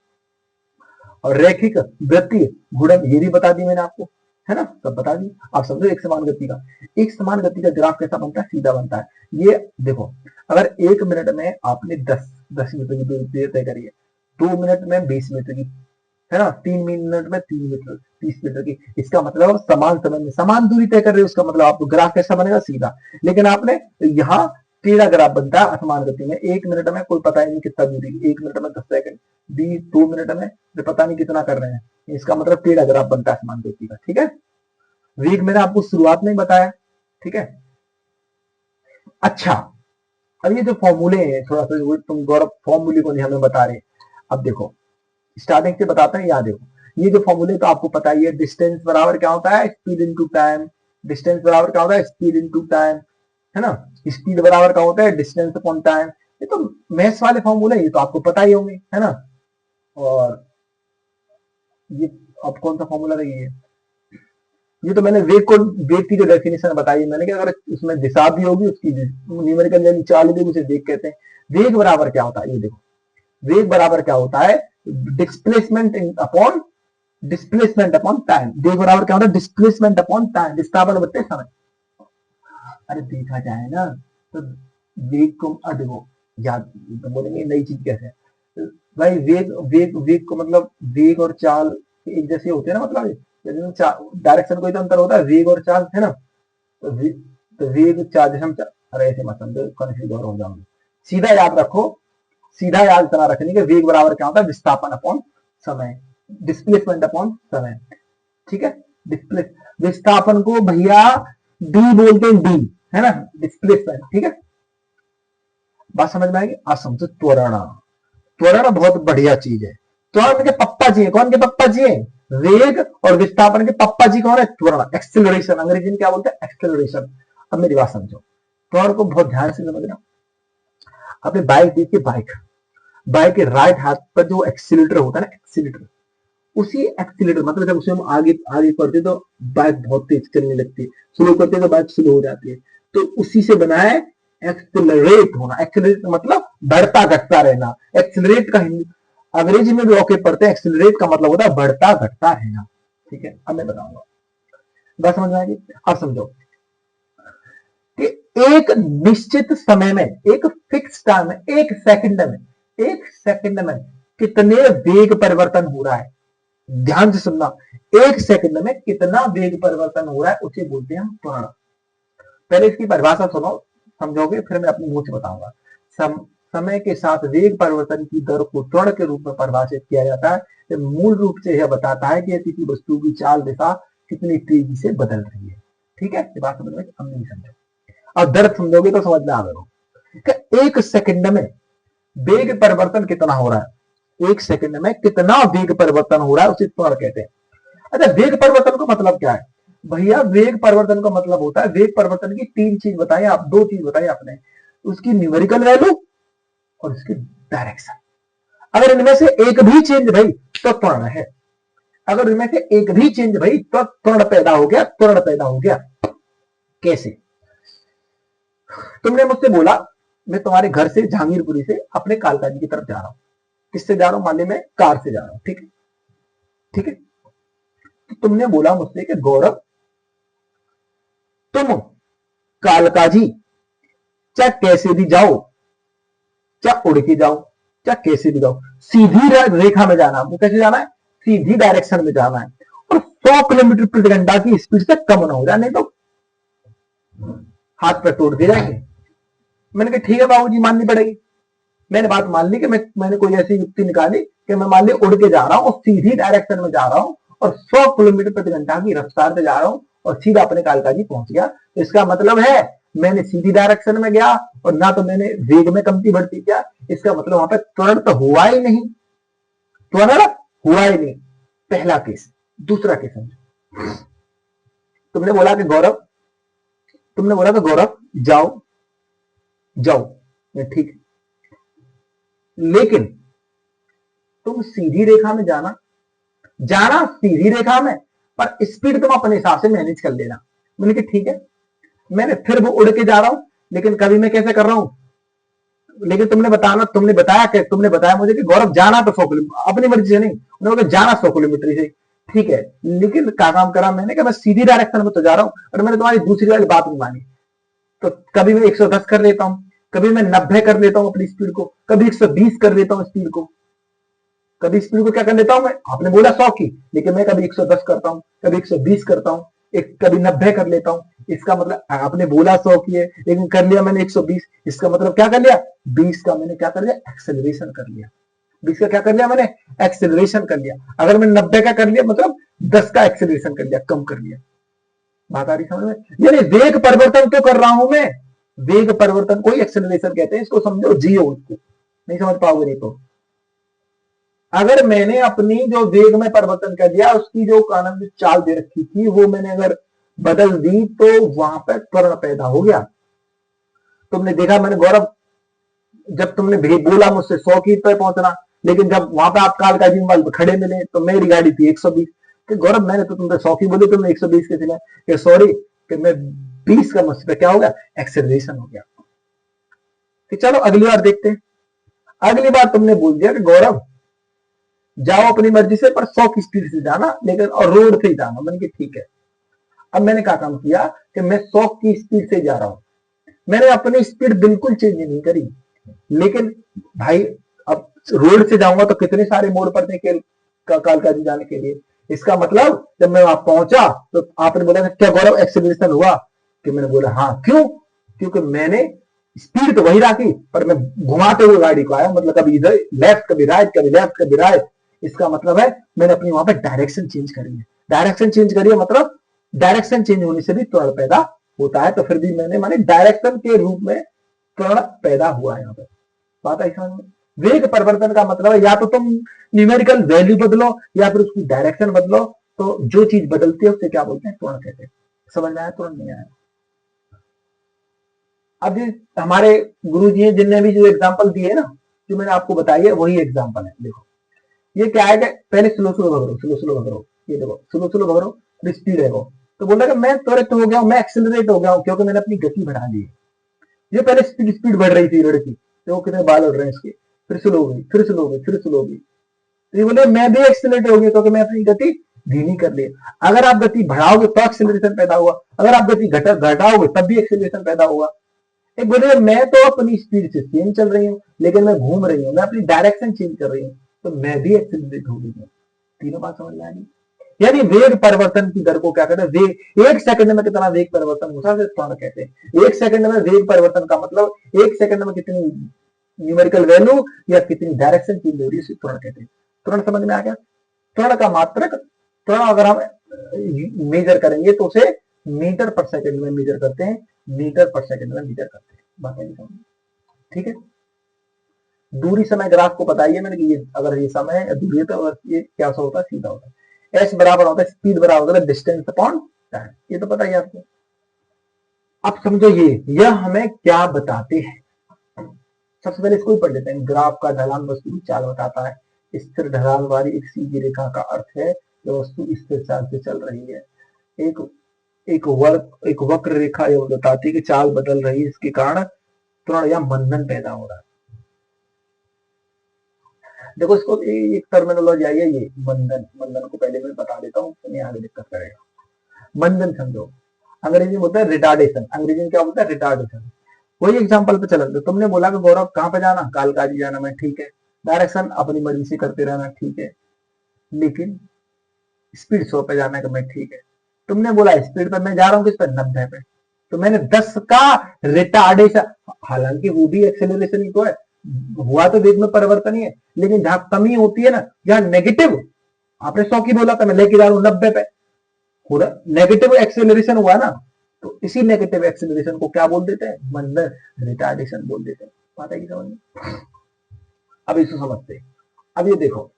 और रैखिक, वृत्तीय, घूर्णन ये भी बता दी मैंने आपको, है ना, सब बता दी। आप समझो एक समान गति का, एक समान गति का ग्राफ कैसा बनता है, सीधा बनता है। ये देखो, अगर 1 मिनट में आपने 10 मीटर की दूरी तय करी है, 2 मिनट में 20 मीटर की, है ना, 3 मिनट में 3 मीटर 30 मीटर की, इसका मतलब समान समय में समान दूरी तय कर रहे हो, उसका मतलब आपको ग्राफ कैसा बनेगा, सीधा। लेकिन आपने यहाँ टेढ़ा ग्राफ बनता है असमान गति में, 1 मिनट में कोई पता ही नहीं कितना दूरी, 1 मिनट में 10 सेकंड, 2 मिनट में पता नहीं कितना कर रहे हैं, इसका मतलब टेढ़ा ग्राफ बनता है असमान गति का, ठीक है। वेग मैंने आपको शुरुआत में ही बताया, ठीक है। अच्छा, अब ये जो फॉर्मूले हैं, थोड़ा सा तुम गौरव फॉर्मूले को नहीं हमें बता रहे, अब देखो स्टार्टिंग से बताते हैं, याद देखो ये जो फॉर्मूले तो आपको पता ही है, डिस्टेंस बराबर क्या होता है, स्पीड इनटू टाइम, डिस्टेंस बराबर क्या होता है, स्पीड इनटू टाइम, है ना, स्पीड बराबर क्या होता है, डिस्टेंस अपॉन टाइम। ये तो मैथ्स वाले फॉर्मूले, ये तो आपको पता ही होंगे, है ना। और ये अब कौन सा फॉर्मूला है, ये तो मैंने वेग की जो डेफिनेशन बताई मैंने कि अगर उसमें दिशा भी होगी, उसकी न्यूमेरिकल वैल्यू चाल भी, उसे वेग कहते हैं। वेग बराबर क्या होता है, ये देखो, वेग बराबर क्या होता है, डिस्प्लेसमेंट अपॉन टाइम। वेग बराबर क्या होता है, डिस्प्लेसमेंट अपॉन टाइम, विस्थापन बटे समय। अरे देखा जाए ना तो वेग को देखो, याद तो बोलेंगे नई चीज कैसे है भाई, वेग को मतलब वेग और चाल एक जैसे होते हैं ना, मतलब डायरेक्शन कोई तो अंतर होता है, वेग और चाल, है ना। तो वेग चाल, जैसे हम अरे ऐसे मत समझो, कंफ्यूज और हो जाऊंगे। सीधा याद रखो, सीधा याद इतना रखने के, वेग बराबर क्या होता है, विस्थापन अपॉन समय, डिस्प्लेसमेंट अपॉन समय, ठीक है। विस्थापन को भैया डी बोलते हैं, डी, है ना, डिस्प्लेसमेंट, ठीक है। बात समझ में आएगी। आप समझो त्वरण, त्वरण बहुत बढ़िया चीज है। त्वरण के पप्पा जी है, कौन के पप्पा जी है, वेग और विस्थापन के पप्पा जी कौन है, त्वरण, एक्सेलरेशन, अंग्रेजी में क्या बोलते हैं, एक्सेलरेशन। अब मेरी बात समझो, त्वरण को बहुत ध्यान से समझना। आपने बाइक देखी, बाइक के राइट हाथ पर जो एक्सीलेटर होता है ना, एक्सीलेटर, उसी एक्सीलेटर मतलब जब उसे हम आगे आगे करते तो बाइक बहुत तेज चलने लगती है, स्लो करते तो बाइक स्लो हो जाती है। तो उसी से बना है एक्सेलरेट होना। एक्सेलरेट मतलब बढ़ता घटता रहना। एक्सेलरेट का अंग्रेजी में भी ओके पढ़ते हैं, एक्सेलरेट का मतलब होता है बढ़ता घटता रहना, ठीक है। अब मैं बताऊंगा, बात समझ में आएगी। अब समझो कि एक निश्चित समय में, एक फिक्स टाइम में, एक सेकंड में कितने वेग परिवर्तन हो रहा है, ध्यान से सुनना, एक सेकंड में कितना वेग परिवर्तन हो रहा है उसे बोलते हैं हम त्वरण। पहले इसकी परिभाषा सुनो, समझोगे, फिर मैं अपनी मुंह से बताऊंगा। समय के साथ वेग परिवर्तन की दर को त्वरण के रूप में परिभाषित किया जाता है। ये मूल रूप से यह बताता है कि किसी वस्तु की चाल दिशा कितनी तेजी से बदल रही है, ठीक है। ये बात समझ में, हम नहीं समझो, अब दर समझोगे तो समझ में आएगा। एक सेकंड में वेग परिवर्तन कितना हो रहा है, एक सेकंड में कितना वेग परिवर्तन हो रहा है उसे त्वरण कहते हैं। अच्छा, वेग परिवर्तन का मतलब क्या है भैया, वेग परिवर्तन का मतलब होता है, वेग परिवर्तन की तीन चीज बताई, आप दो चीज बताई आपने, उसकी न्यूमेरिकल वैल्यू और उसकी डायरेक्शन। अगर इनमें से एक भी चेंज भाई तो त्वरण है, अगर इनमें से एक भी चेंज भाई तो त्वरण पैदा हो गया, त्वरण पैदा हो गया। कैसे, तुमने मुझसे बोला मैं तुम्हारे घर से जहांगीरपुरी से अपने कालका जी की तरफ जा रहा हूं, किससे जा रहा हूं, मान ली मैं कार से जा रहा हूं, ठीक है, ठीक है। तो तुमने बोला मुझसे कि गौरव तुम कालका जी चाहे कैसे भी जाओ, चाहे उड़ के जाओ, चाहे कैसे भी जाओ, सीधी रेखा में जाना, आपको कैसे जाना है, सीधी डायरेक्शन में जाना है, और 100 किलोमीटर प्रति घंटा की स्पीड से कम ना हो जाए, नहीं तो हाथ पर तोड़ दे जाएंगे। मैंने कहा ठीक है बाबूजी, माननी पड़ेगी। मैंने बात मान ली कि मैंने कोई ऐसी युक्ति निकाली कि मैं मान ली उड़ के जा रहा हूं और सीधी डायरेक्शन में जा रहा हूं और 100 किलोमीटर प्रति घंटा की रफ्तार से जा रहा हूं और सीधा अपने कालका जी पहुंच गया। तो इसका मतलब है मैंने सीधी डायरेक्शन में गया और ना तो मैंने वेग में कमती बढ़ती किया, इसका मतलब वहां पर त्वरण तो हुआ ही नहीं, त्वरण हुआ ही नहीं, पहला केस। दूसरा केस समझो, तुमने बोला कि गौरव, तुमने बोला कि गौरव जाओ जाओ, ठीक, लेकिन तुम सीधी रेखा में जाना, जाना सीधी रेखा में, पर स्पीड तुम अपने हिसाब से मैनेज कर लेना। मैंने कहा ठीक है। मैंने फिर वो उड़ के जा रहा हूं, लेकिन कभी मैं कैसे कर रहा हूं, लेकिन तुमने बताया मुझे कि गौरव जाना तो 100 किलोमीटर, अपनी मर्जी से नहीं, उन्होंने जाना 100 किलोमीटर से, ठीक है, लेकिन क्या काम करा मैंने कि मैं सीधी डायरेक्शन में तो जा रहा हूं, और मैंने तुम्हारी दूसरी वाली बात नहीं मानी। तो कभी मैं 110 कर लेता हूं, कभी मैं 90 कर लेता हूं अपनी स्पीड को, कभी 120 कर लेता हूं स्पीड को। कभी स्पीड को क्या कर लेता हूं मैं, आपने बोला 100 की, लेकिन मैं कभी 110 करता हूं, कभी 120 करता हूं, एक कभी 90 कर लेता हूं। इसका मतलब आपने बोला 100 की है, लेकिन कर लिया मैंने 120। इसका मतलब क्या कर लिया, 20 का मैंने क्या कर लिया, एक्सेलरेशन कर लिया। 20 का क्या कर लिया मैंने, एक्सेलरेशन कर लिया। अगर मैं 90 का कर लिया मतलब 10 का एक्सेलरेशन कर लिया, कम कर लिया। बात आ रही समझ में, यानी वेग परिवर्तन तो कर रहा हूं मैं, वेग परिवर्तन को ही एक्सेलरेशन कहते हैं। इसको समझो, जियो उसको, नहीं समझ पाओगे नहीं तो। अगर मैंने अपनी जो वेग में परिवर्तन कर दिया, उसकी जो कानून चाल दे रखी थी वो मैंने अगर बदल दी, तो वहां पर त्वरण पैदा हो गया। तुमने देखा मैंने गौरव, जब तुमने बोला मुझसे 100 की पे पहुंचना, लेकिन जब वहां पे आप कालका जी वाल खड़े मिले तो मेरी गाड़ी थी 120। कि गौरव मैंने तो तुमसे 100 की बोली, तुमने 120 के चले कि सॉरी, कि मैं 20 का मुझसे क्या हो गया, एक्सेलरेशन हो गया। कि चलो अगली बार देखते हैं। अगली बार तुमने बोल दिया कि गौरव जाओ अपनी मर्जी से, पर 100 की स्पीड से जाना, लेकिन और रोड से ही जाना। मैंने कहा ठीक है। अब मैंने क्या काम किया कि मैं 100 की स्पीड से जा रहा हूं, मैंने अपनी स्पीड बिल्कुल चेंज नहीं करी। लेकिन भाई अब रोड से जाऊंगा तो कितने सारे मोड़ पड़ते हैं कालका जी जाने के लिए। इसका मतलब जब मैं वहां पहुंचा तो आपने बोला क्या गौरव एक्सेलरेशन हुआ, कि मैंने बोला हाँ। क्यों, क्योंकि मैंने स्पीड तो वही रखी, पर मैं घुमाते हुए गाड़ी को आया, मतलब कभी इधर लेफ्ट, कभी राइट, कभी लेफ्ट, कभी राइट। इसका मतलब है मैंने अपनी वहां पर डायरेक्शन चेंज करी है। डायरेक्शन चेंज करी है मतलब डायरेक्शन चेंज होने से भी त्वरण पैदा होता है। तो फिर भी मैंने माने डायरेक्शन के रूप में त्वरण पैदा हुआ है यहाँ पे। बात ऐसा है। वेग परिवर्तन का मतलब है या तो तुम न्यूमेरिकल वैल्यू बदलो या फिर उसकी डायरेक्शन बदलो। तो जो चीज बदलती है उसे क्या बोलते हैं, त्वरण कहते हैं। समझ में आया, त्वरण नहीं आया। अब हमारे गुरु जी जिनने भी जो एग्जाम्पल दिए ना, जो मैंने आपको बताई है वही एग्जाम्पल है। देखो ये क्या है कि पहले स्लो स्लो भगरो, स्लो स्लो भगरो। ये देखो स्लो स्लो भगरो, स्पीड है वो। तो बोल रहा है मैं त्वरित हो गया हूं, मैं एक्सेलरेट हो गया हूं, क्योंकि मैंने अपनी गति बढ़ा दी है। ये पहले स्पीड स्पीड बढ़ रही थी लड़की, देखो कितने बाल उड़ रहे हैं इसके, फिर स्लो हो गई, फिर स्लो हो गई, फिर स्लो हो गई। तो ये बोले मैं भी एक्सेलरेट हो गया क्योंकि मैं अपनी गति धीमी कर ली। अगर आप गति बढ़ाओगे तो एक्सेलरेशन पैदा हुआ, अगर आप गति घटाओगे तब भी एक्सेलरेशन पैदा होगा। एक बोले मैं तो अपनी स्पीड से सेम चल रही हूँ, लेकिन मैं घूम रही हूँ, मैं अपनी डायरेक्शन चेंज कर रही हूँ, तो मैं भी एक्सेलरेट हो गई हूँ। तीनों बात समझ में आ रही। यानी वेग परिवर्तन की दर को क्या कहते हैं, वेग, एक सेकंड में कितना वेग परिवर्तन होता है त्वरण कहते हैं। एक सेकंड में वेग परिवर्तन का मतलब एक सेकंड में कितनी न्यूमेरिकल वैल्यू या कितनी डायरेक्शन चेंज हो रही है, उसे त्वरण कहते हैं। त्वरण समझ में आ गया। त्वरण का मात्रक, त्वरण अगर हम मेजर करेंगे तो उसे मीटर पर सेकंड में मेजर करते हैं, मीटर पर सेकंड में मेजर करते हैं। बात है समझ, ठीक है। दूरी समय ग्राफ को बताइए मैंने कि ये अगर ये समय है दूरी है, तो अगर ये क्या सा होता है, सीधा होता है। एस बराबर होता है स्पीड बराबर होता है डिस्टेंस अपॉन टाइम, ये तो पता ही आपको। अब समझो यह हमें क्या बताते हैं। सबसे पहले इसको ही पढ़ लेते हैं। ग्राफ का ढलान वस्तु की चाल बताता है। स्थिर ढलान वाली एक सीधी रेखा का अर्थ है जो वस्तु स्थिर चाल से चल रही है। एक एक वक्र रेखा यह बताती है कि चाल बदल रही है, इसके कारण त्वरण या मंदन पैदा हो रहा है। देखो इसको एक टर्मिनोलॉजी आई है, ये मंदन। मंदन को पहले मैं बता देता हूँ, तुम्हें आगे दिक्कत करेगा। मंदन समझो, अंग्रेजी में बोलता है रिटार्डेशन। अंग्रेजी में क्या बोलता है, रिटार्डेशन। वही एग्जांपल पे चलन दो। तुमने बोला कि गौरव कहाँ पे जाना, कालकाजी जाना, मैं ठीक है। डायरेक्शन अपनी मर्जी से करते रहना, ठीक है। लेकिन स्पीड 100 पे जाना है, मैं ठीक है। तुमने बोला स्पीड पे मैं जा रहा हूँ किस पे, 90 पे। तो मैंने 10 का रिटार्डेशन, हालांकि वो भी एक्सेलरेशन ही तो है, हुआ तो वेग में परिवर्तन ही है, लेकिन जहां कमी होती है ना, जहां नेगेटिव, आपने 100 की बोला था, मैं लेके जा रहा हूं 90 पे, पूरा नेगेटिव एक्सेलरेशन हुआ ना। तो इसी नेगेटिव एक्सेलरेशन को क्या बोल देते हैं, मंदन रिटार्डेशन बोल देते हैं। बात है कि समझ में। अब इसको समझते हैं। अब ये देखो,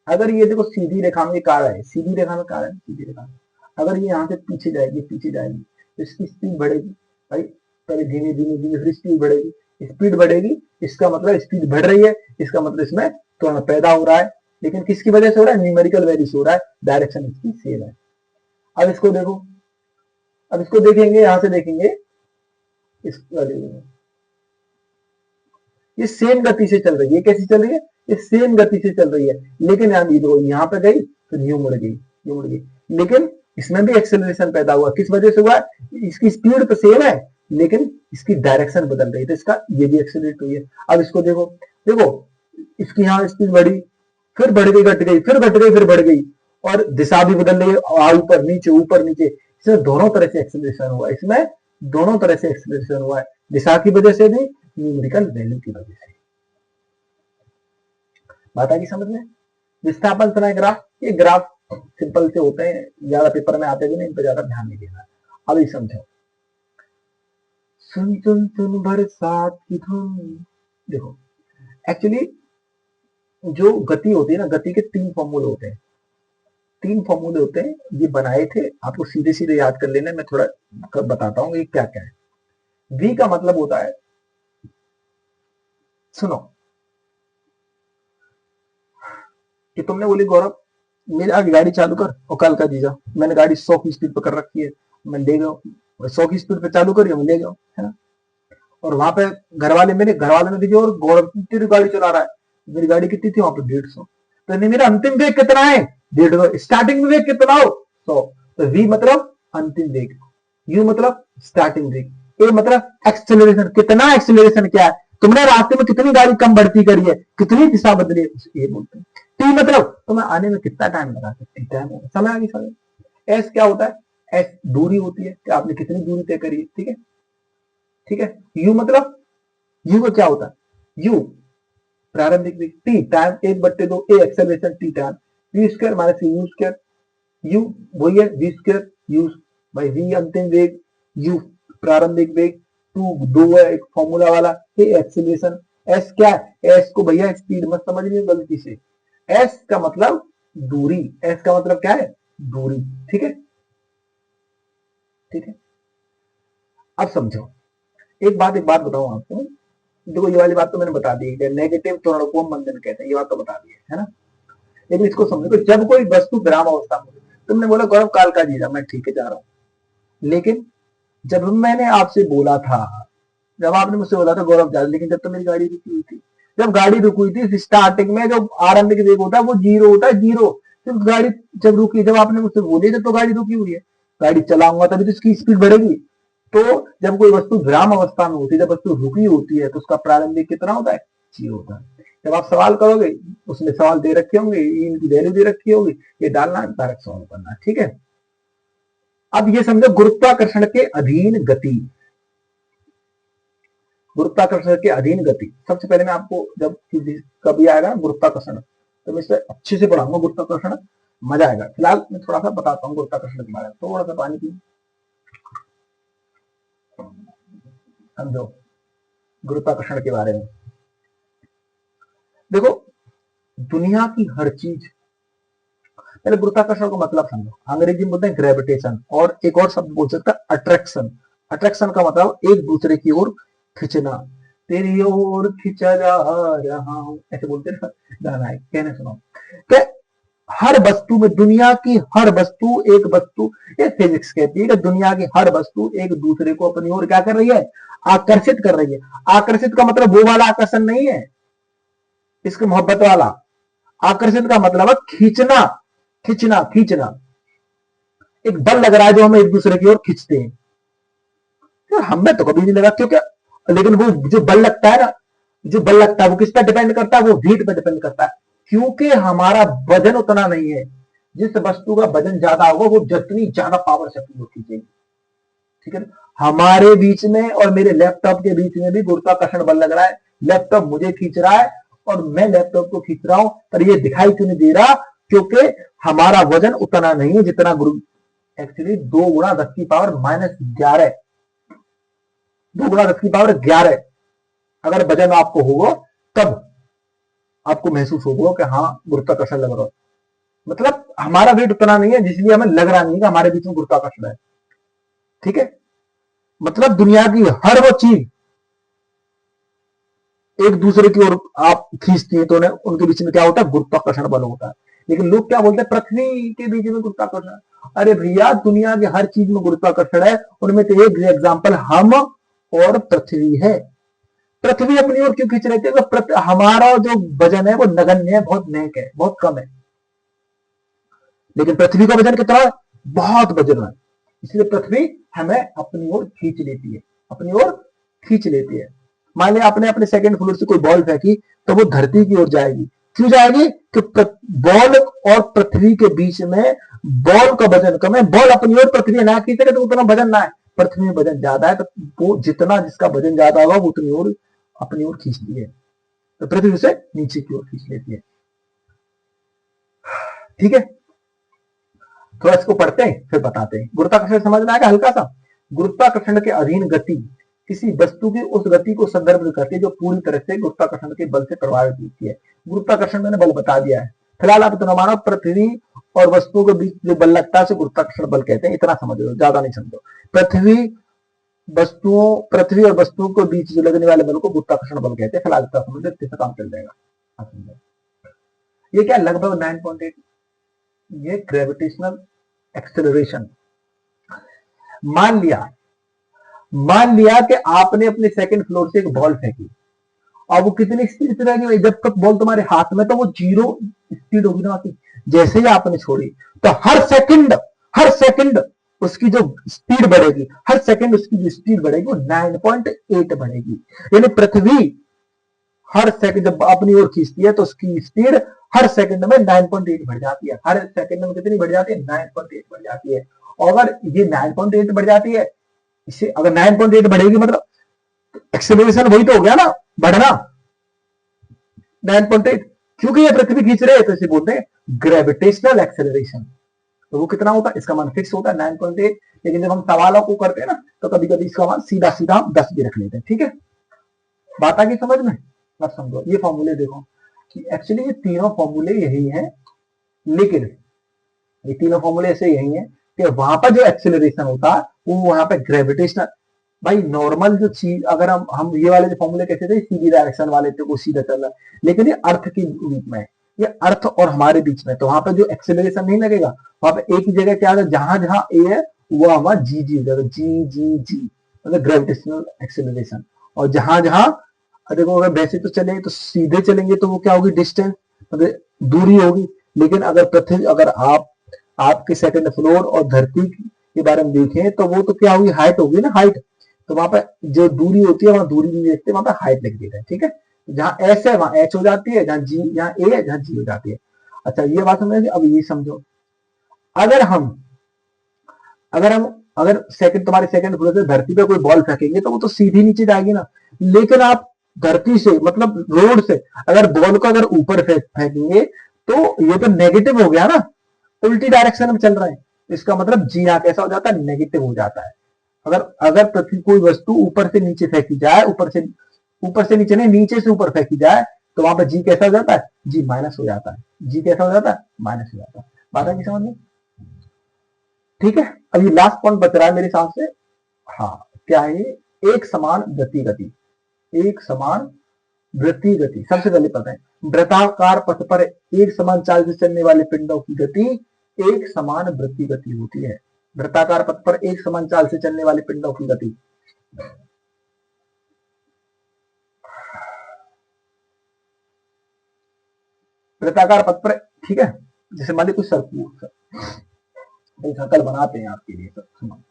अगर ये देखो सीधी रेखा में कार है, सीधी रेखा में कार है, सीधी रेखा में अगर ये यहाँ से पीछे जाएगी, पीछे जाएगी, तो इसकी स्पीड बढ़ेगी भाई। पहले धीमे धीमे धीमे फिर स्पीड बढ़ेगी, स्पीड बढ़ेगी, इसका मतलब स्पीड बढ़ रही है, इसका मतलब इसमें त्वरण पैदा हो रहा है। लेकिन किसकी वजह से हो रहा है, न्यूमेरिकल वैल्यू से हो रहा है, डायरेक्शन इसकी सेम है। अब इसको देखो, अब इसको देखेंगे, यहां से देखेंगे इस वाले में, ये सेम गति से चल रही है। कैसी चल रही है, ये सेम गति से चल रही है। लेकिन यहाँ पे गई फिर यूं मुड़ गई, यूं मुड़ गई, लेकिन इसमें भी एक्सेलरेशन पैदा हुआ। किस वजह से हुआ? इसकी स्पीड तो सेम है लेकिन इसकी डायरेक्शन बदल रही है, तो इसका ये भी एक्सेलरेट हुई है। अब इसको देखो, देखो इसकी यहाँ स्पीड बढ़ी, फिर बढ़ गई, घट गई, फिर घट गई, फिर बढ़ गई, और दिशा भी बदल रही है, ऊपर नीचे ऊपर नीचे। इसमें दोनों तरह से एक्सेलरेशन हुआ, इसमें दोनों तरह से एक्सेलरेशन हुआ है, दिशा की वजह से भी, न्यूमेरिकल वैल्यू की वजह से। बात आ गई समझ में? विस्थापन समय ग्राफ, ये ग्राफ सिंपल से होते हैं, ज्यादा पेपर में आते भी नहीं, इन पर ज्यादा ध्यान नहीं देना। अभी समझो, सुन सुन सुन बरसात की धुन। देखो एक्चुअली जो गति होती है ना, गति के 3 फॉर्मूले होते हैं, 3 फॉर्मूले होते हैं, ये बनाए थे, आपको सीधे सीधे याद कर लेना, मैं थोड़ा बताता हूँ ये क्या क्या है। v का मतलब होता है, सुनो, कि तुमने बोली गौरव मेरे आगे गाड़ी चालू कर, और कल का जीजा मैंने गाड़ी 100 की स्पीड पर कर रखी है, मैं ले गया, 100 की स्पीड पे चालू करी, मैं ले गया, है ना, और वहां पे घर वाले ने देखिए, और गौरव तेरी गाड़ी चला रहा है, मेरी गाड़ी कितनी थी वहां पे 150, तो नहीं, मेरा अंतिम वेग कितना है 150, स्टार्टिंग में वेग कितना हो 100, तो v मतलब अंतिम वेग, u मतलब स्टार्टिंग वेग, a मतलब एक्सेलरेशन, कितना एक्सेलरेशन क्या है, तुमने रास्ते में कितनी गाड़ी कम बढ़ती करी है, कितनी दिशा बदली है, ये बोलते हैं। t मतलब तुम्हें आने में कितना टाइम लगा, कितनी टाइम होगा, समय आगे समय। s क्या होता है, s दूरी होती है कि आपने कितनी दूरी तय करी है, ठीक है, ठीक है। u मतलब, u का क्या होता है, u प्रारंभिक वेग, t time 1/2 a acceleration t time, v square minus u square, u वही है v square u by v अंतिम वेग, u प्रारंभिक वेग, 2 है एक फॉर्मूला वाला, ए एक्सेलरेशन, s क्या है, s को भैया स्पीड मत समझिए गलती से, s का मतलब दूरी, s का मतलब क्या है, दूरी, ठीक है, ठीक है। अब समझो, एक बात बताऊं आपको, देखो ये वाली बात तो मैंने बता दी है, नेगेटिव त्वरण को मंदन कहते हैं, ये बात तो बता दी है ना, लेकिन इसको समझो कि जब कोई वस्तु विराम अवस्था में, तुमने बोला गौरव काल का जीजा, मैं ठीक है जा रहा हूं, लेकिन जब मैंने आपसे बोला था, जब आपने मुझसे बोला था गौरव जा, लेकिन जब तो मेरी गाड़ी रुकी हुई थी, जब गाड़ी रुकी हुई थी स्टार्टिंग में जो आरंभिक वेग होता है वो 0 होता है, 0, जब गाड़ी जब रुकी, जब आपने मुझसे बोली जब तो गाड़ी रुकी हुई है, गाड़ी चलाऊंगा तभी तो इसकी स्पीड बढ़ेगी। तो जब कोई वस्तु विराम अवस्था में होती है, जब वस्तु रुकी होती है, तो उसका प्रारंभिक कितना होता है, 0 होता है। जब आप सवाल करोगे, उसमें सवाल दे रखे होंगे, इनकी वैल्यू दे रखी होगी, ये डालना, डायरेक्ट सॉल्व करना, ठीक है। अब ये समझो गुरुत्वाकर्षण के अधीन गति, गुरुत्वाकर्षण के अधीन गति, सबसे पहले मैं आपको जब कभी आएगा गुरुत्वाकर्षण, तो मैं इसे अच्छे से पढ़ाऊंगा गुरुत्वाकर्षण, मजा आएगा। फिलहाल मैं थोड़ा सा बताता हूँ गुरुत्वाकर्षण के बारे में, थोड़ा सा पानी पी, समझो गुरुत्वाकर्षण के बारे में। देखो दुनिया की हर चीज, पहले गुरुत्वाकर्षण का मतलब समझो, अंग्रेजी में बोलते हैं ग्रेविटेशन, और एक और शब्द बोल सकता है अट्रैक्शन। अट्रैक्शन का मतलब एक दूसरे की ओर खिंचना, तेरी ओर खिंचा जा रहा हूं, ऐसे बोलते हैं गाना है, कहने सुनो। तो हर वस्तु में, दुनिया की हर वस्तु, एक वस्तु, ये फिजिक्स कहती है कि दुनिया की हर वस्तु एक दूसरे को अपनी ओर क्या कर रही है, आकर्षित कर रही है। आकर्षित का मतलब वो वाला आकर्षण नहीं है, इसके मोहब्बत वाला आकर्षित का मतलब है खींचना, खींचना, खींचना। एक बल लग रहा है जो हमें एक दूसरे की ओर खींचते हैं, तो हमें तो कभी नहीं लगा क्योंकि, लेकिन वो जो बल लगता है ना, जो बल लगता है वो किस पे डिपेंड करता है, वो हीट पे डिपेंड करता है, क्योंकि हमारा वजन उतना नहीं है। जिस वस्तु का वजन ज्यादा होगा वो जितनी ज्यादा पावर से अपनी ओर खींचेगी, ठीक है। हमारे बीच में और मेरे लैपटॉप के बीच में भी गुरुत्वाकर्षण बल लग रहा है, लैपटॉप मुझे खींच रहा है और मैं लैपटॉप को खींच रहा हूं, पर ये दिखाई क्यों नहीं दे रहा, क्योंकि हमारा वजन उतना नहीं है जितना गुरु, एक्चुअली 2 गुणा 10 की पावर -11, 2 गुणा 10 की पावर 11 अगर वजन आपको होगा तब आपको महसूस होगा कि हाँ गुरुत्वाकर्षण लग रहा है, मतलब हमारा वेट उतना नहीं है जिसलिए हमें लग रहा नहीं कि हमारे बीच में गुरुत्वाकर्षण है, ठीक है। मतलब दुनिया की हर वो चीज एक दूसरे की ओर आप खींचती है, तो उनके बीच में क्या होता है, गुरुत्वाकर्षण बल होता है। लेकिन लोग क्या बोलते हैं, पृथ्वी के बीच में गुरुत्वाकर्षण, अरे भैया दुनिया की हर चीज में गुरुत्वाकर्षण है, उनमें तो एक एग्जाम्पल हम और पृथ्वी है। पृथ्वी अपनी ओर क्यों खींच रहे थे, तो हमारा जो वजन है वो नगण्य है, बहुत नेक है, बहुत कम है, लेकिन पृथ्वी का वजन कितना है, बहुत वजन है, इसलिए पृथ्वी हमें अपनी ओर खींच लेती है, अपनी ओर खींच लेती है। मान लिया आपने अपने सेकंड फ्लोर से कोई बॉल फेंकी तो वो धरती की ओर जाएगी, क्यों जाएगी, कि बॉल और पृथ्वी के बीच में बॉल का वजन कम है, बॉल अपनी ओर पृथ्वी ना खींचेगा तो उतना वजन ना है, पृथ्वी में वजन ज्यादा है तो वो जितना जिसका वजन ज्यादा होगा वो उतनी ओर अपनी ओर खींचती है, तो पृथ्वी उसे नीचे की ओर खींच लेती है। ठीक है, थोड़ा इसको पढ़ते हैं फिर बताते हैं। गुरुत्वाकर्षण समझ में आएगा हल्का सा। गुरुत्वाकर्षण के अधीन गति किसी वस्तु की उस गति को संदर्भित करती है जो पूरी तरह से गुरुत्वाकर्षण के बल से प्रभावित होती है। गुरुत्वाकर्षण मैंने बल बता दिया है। फिलहाल आप इतना मानो पृथ्वी और वस्तुओं के बीच जो बल लगता है उसे गुरुत्वाकर्षण बल कहते हैं, इतना समझ लो, ज्यादा नहीं समझो। पृथ्वी और वस्तुओं के बीच जो लगने वाले बल को गुरुत्वाकर्षण बल कहते हैं। फिलहाल इतना समझ लो, इससे काम चल जाएगा। ये क्या लगभग 9.8, ये ग्रेविटेशनल एक्सेलरेशन। मान लिया कि आपने अपने सेकंड फ्लोर से एक बॉल फेंकी और वो कितनी स्पीड से रहेगी, जब तक बॉल तुम्हारे हाथ में तो वो 0 स्पीड होगी ना, जैसे ही आपने छोड़ी तो हर सेकंड उसकी जो स्पीड बढ़ेगी, हर सेकंड उसकी जो स्पीड बढ़ेगी वो 9.8 बढ़ेगी। यानी पृथ्वी हर सेकंड जब अपनी ओर खींचती है तो उसकी स्पीड हर सेकंड में 9.8 बढ़ जाती है। हर सेकंड में कितनी बढ़ जाती है, 9.8 बढ़ जाती है। और अगर ये 9.8 बढ़ जाती है, इसे अगर 9.8 बढ़ेगी मतलब एक्सेलरेशन वही तो हो गया ना, बढ़ना 9.8, क्योंकि ये पृथ्वी खींच रहे हैं तो इसे बोलते हैं ग्रेविटेशनल एक्सेलरेशन। तो वो कितना होता है, इसका मान फिक्स होता है 9.8, लेकिन जब हम सवालों को करते हैं ना तो कभी कभी इसका मान सीधा सीधा हम 10 भी रख लेते हैं। ठीक है, बात आ गई समझ में। अब समझो ये फॉर्मूले देखो कि एक्चुअली ये तीनों फॉर्मूले यही हैं, लेकिन ये तीनों फॉर्मूले ऐसे यही हैं कि वहां पर जो एक्सेलरेशन होता है वो वहां पे ग्रेविटेशनल, भाई नॉर्मल जो चीज, अगर हम ये वाले जो फॉर्मूले कैसे थे, सीधी डायरेक्शन वाले थे, वो सीधा चल रहा है, लेकिन ये अर्थ के बीच में, ये अर्थ और हमारे बीच में, तो वहां पे जो एक्सेलरेशन नहीं लगेगा, वहां पे एक ही जगह क्या है, जहां जहां ए है वो हमारा जी जी हो जाएगा, जी जी जी, मतलब ग्रेविटेशनल एक्सेलरेशन। और जहां जहां देखो अगर वैसे तो चलेंगे तो सीधे चलेंगे तो वो क्या होगी, डिस्टेंस, मतलब दूरी होगी। लेकिन अगर पृथ्वी, अगर आपके सेकंड फ्लोर और धरती के बारे में देखें तो वो तो क्या होगी, हाइट होगी ना, हाइट। तो वहां पे जो दूरी होती है वहां दूरी नहीं देखते, वहां पे हाइट लिख देते हैं। ठीक है, जहां एस है वहां एच हो जाती है, जहां जी, जहां ए है जहां जी हो जाती है। अच्छा ये बात समझ, अब ये समझो, अगर हम अगर सेकंड, तुम्हारे सेकंड फ्लोर से धरती पे कोई बॉल फेंकेंगे तो वो तो सीधी नीचे जाएगी ना, लेकिन आप धरती से मतलब रोड से अगर बॉल को अगर ऊपर फेंकेंगे तो ये तो नेगेटिव हो गया ना, उल्टी डायरेक्शन में चल रहा है, इसका मतलब जी यहाँ कैसा हो जाता है, नेगेटिव हो जाता है। अगर अगर पृथ्वी कोई वस्तु ऊपर से नीचे फेंकी जाए, ऊपर से नीचे नहीं, नीचे से ऊपर फेंकी जाए तो वहां पर जी कैसा हो जाता है, जी माइनस हो जाता है, जी कैसा हो जाता है, माइनस हो जाता है। बात है समझ में। ठीक है, अब ये लास्ट पॉइंट बच रहा है मेरे हिसाब से। हाँ क्या है ये, एक समान वृत्ति गति, एक समान वृत्ति गति। सबसे पहले पता है, वृत्ताकार पथ पर एक समान चाल से चलने वाले पिंडों की गति एक समान वृत्ति गति होती है। वृत्ताकार पथ पर एक समान चाल से चलने वाले पिंडों की गति, वृत्ताकार पथ पर, ठीक है, जैसे मान लीजिए कुछ सर्कल बनाते हैं आपके लिए, सब सुनो।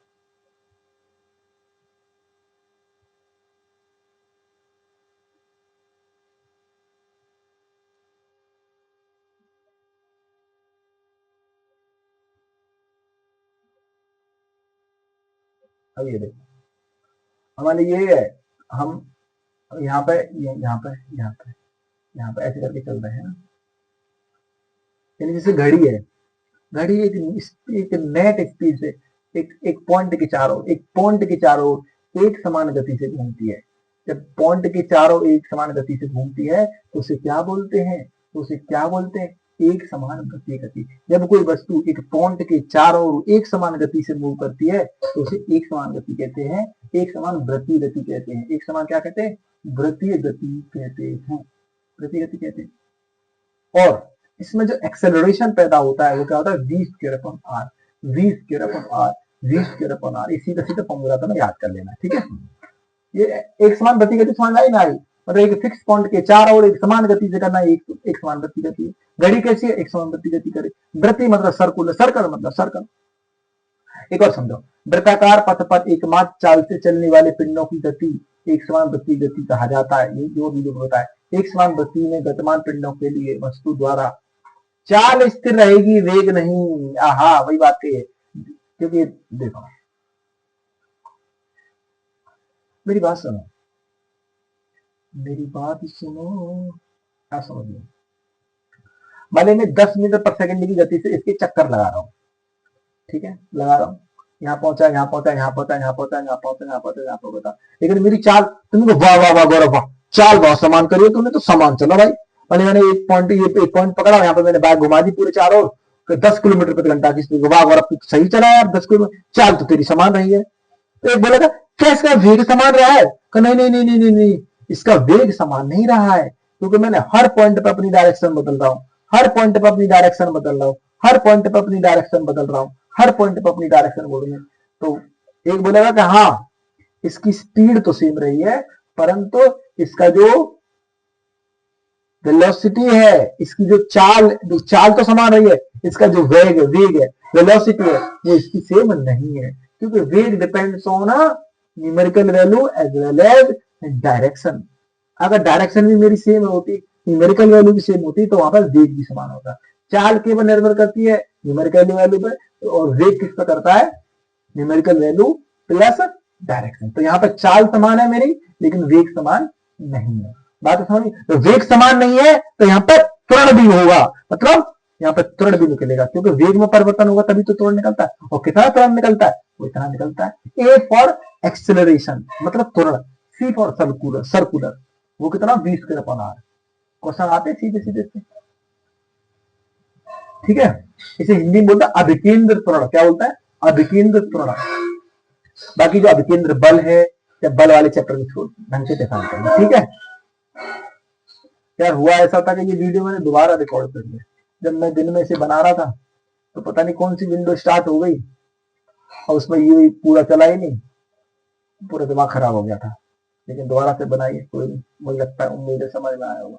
अब ये देखो, हमारे ये है, हम यहाँ पे यहाँ पे यहाँ पे यहाँ पे ऐसे करके चल रहे हैं ना, यानी जैसे घड़ी है, घड़ी एक नेट स्पीड से एक पॉइंट के चारों एक समान गति से घूमती है। जब पॉइंट के चारों एक समान गति से घूमती है तो उसे क्या बोलते हैं, एक समान गति गति। जब कोई वस्तु एक पॉइंट के चारों एक समान गति से मूव करती है तो उसे एक समान गति कहते हैं, एक समान वृत्तीय गति कहते हैं। एक समान क्या कहते हैं, वृत्तीय गति कहते हैं, वृत्तीय गति कहते हैं। और इसमें जो एक्सेलरेशन पैदा होता है वो क्या होता है, v square upon r, v square upon r, v square upon r. इसी का सीधा फॉर्मूला था ना, याद कर लेना। ठीक है, ये एक समान गति गति समझ आई ना आई, मतलब एक फिक्स पॉइंट के चार और एक समान गति से करना, एक समान गति है। घड़ी कैसी है? एक समान गति करे। वृत्ति मतलब सर्कुलर, सर्कल मतलब सर्कल। एक और समझो, वृत्ताकार पथ पर एकमात्र चाल से चलने वाले पिंडों की गति एक समान गति कहा जाता है। ये जो भी होता है, एक समान गति में गतिमान पिंडों के लिए वस्तु द्वारा चाल स्थिर रहेगी, वेग नहीं। आहा, वही बात है। क्योंकि देखो, मेरी बात सुनो, मेरी बात सुनो, क्या समझिए। भले मैं 10 मीटर पर सेकंड की गति से इसके चक्कर लगा रहा हूँ, ठीक है, लगा रहा हूँ, यहाँ पहुंचा, यहाँ पहुंचा, यहाँ पहुंचा, यहाँ पहुंचा, यहाँ पहुंचा, यहाँ पहुंचा, यहाँ पहुंचा, लेकिन मेरी चाल, तुमको वाह वाह वाह गौरव वाह, चाल बहुत समान करिए तुमने, तो समान चलो भाई। मैंने एक पॉइंट, ये एक पॉइंट पकड़ा, यहाँ पे मैंने बैग घुमा दी पूरे चारों, 10 किलोमीटर प्रति घंटा की स्पीड, वाह गौरव तू सही चला यार, 10 किलोमीटर, चाल तो तेरी समान रही है। तो एक बोलेगा क्या इसका वेग समान रहा है? नहीं नहीं नहीं नहीं नहीं, इसका वेग समान नहीं रहा है, क्योंकि मैंने हर पॉइंट पे अपनी डायरेक्शन बदल रहा हूँ, हर पॉइंट पे अपनी डायरेक्शन बदल रहा हूँ, हर पॉइंट पे अपनी डायरेक्शन बदल रहा हूँ, हर पॉइंट पे अपनी डायरेक्शन बोल रही है। तो एक बोलेगा कि हाँ इसकी स्पीड तो सेम रही है, परंतु इसका जो वेलोसिटी है, इसकी जो चाल तो समान रही है, इसका जो वेग है, वेलोसिटी है, वो इसकी सेम नहीं है, क्योंकि वेग depends on numerical value as well as direction. अगर डायरेक्शन भी मेरी सेम होती, न्यूमेरिकल वैल्यू भी सेम होती, तो वहां पर वेग भी समान होता। चाल केवल निर्भर करती है न्यूमेरिकल वैल्यू पे, और वेग किस पर करता है? Numerical value plus direction. तो यहाँ पर चाल समान है मेरी, लेकिन वेग समान नहीं है। बात समझ? तो वेग समान नहीं है तो यहाँ पर त्वरण भी होगा, मतलब यहाँ पर त्वरण भी निकलेगा, क्योंकि वेग में परिवर्तन होगा तभी तो त्वरण निकलता है। और कितना त्वरण निकलता है? वो इतना निकलता है। ए फॉर एक्सेलरेशन मतलब त्वरण, सी फॉर सर्कुलर, वो कितना? 20 के अपॉन आर। क्वेश्चन आते सीधे सीधे से, ठीक है। इसे हिंदी में बोलता है अभिकेंद्र त्वरण। क्या बोलता है? अभिकेंद्र त्वरण। बाकी जो अभिकेंद्र बल है, या बल वाले चैप्टर में छोड़ ढंग से देखा, ठीक है। यार हुआ ऐसा था कि ये वीडियो मैंने दोबारा रिकॉर्ड कर लिया, जब मैं दिन में इसे बना रहा था तो पता नहीं कौन सी विंडो स्टार्ट हो गई, और उसमें ये पूरा चला ही नहीं, पूरा दिमाग खराब हो गया था। लेकिन दोबारा से बनाइए, कोई नहीं, मुझे लगता है उम्मीद है समझ में आया होगा।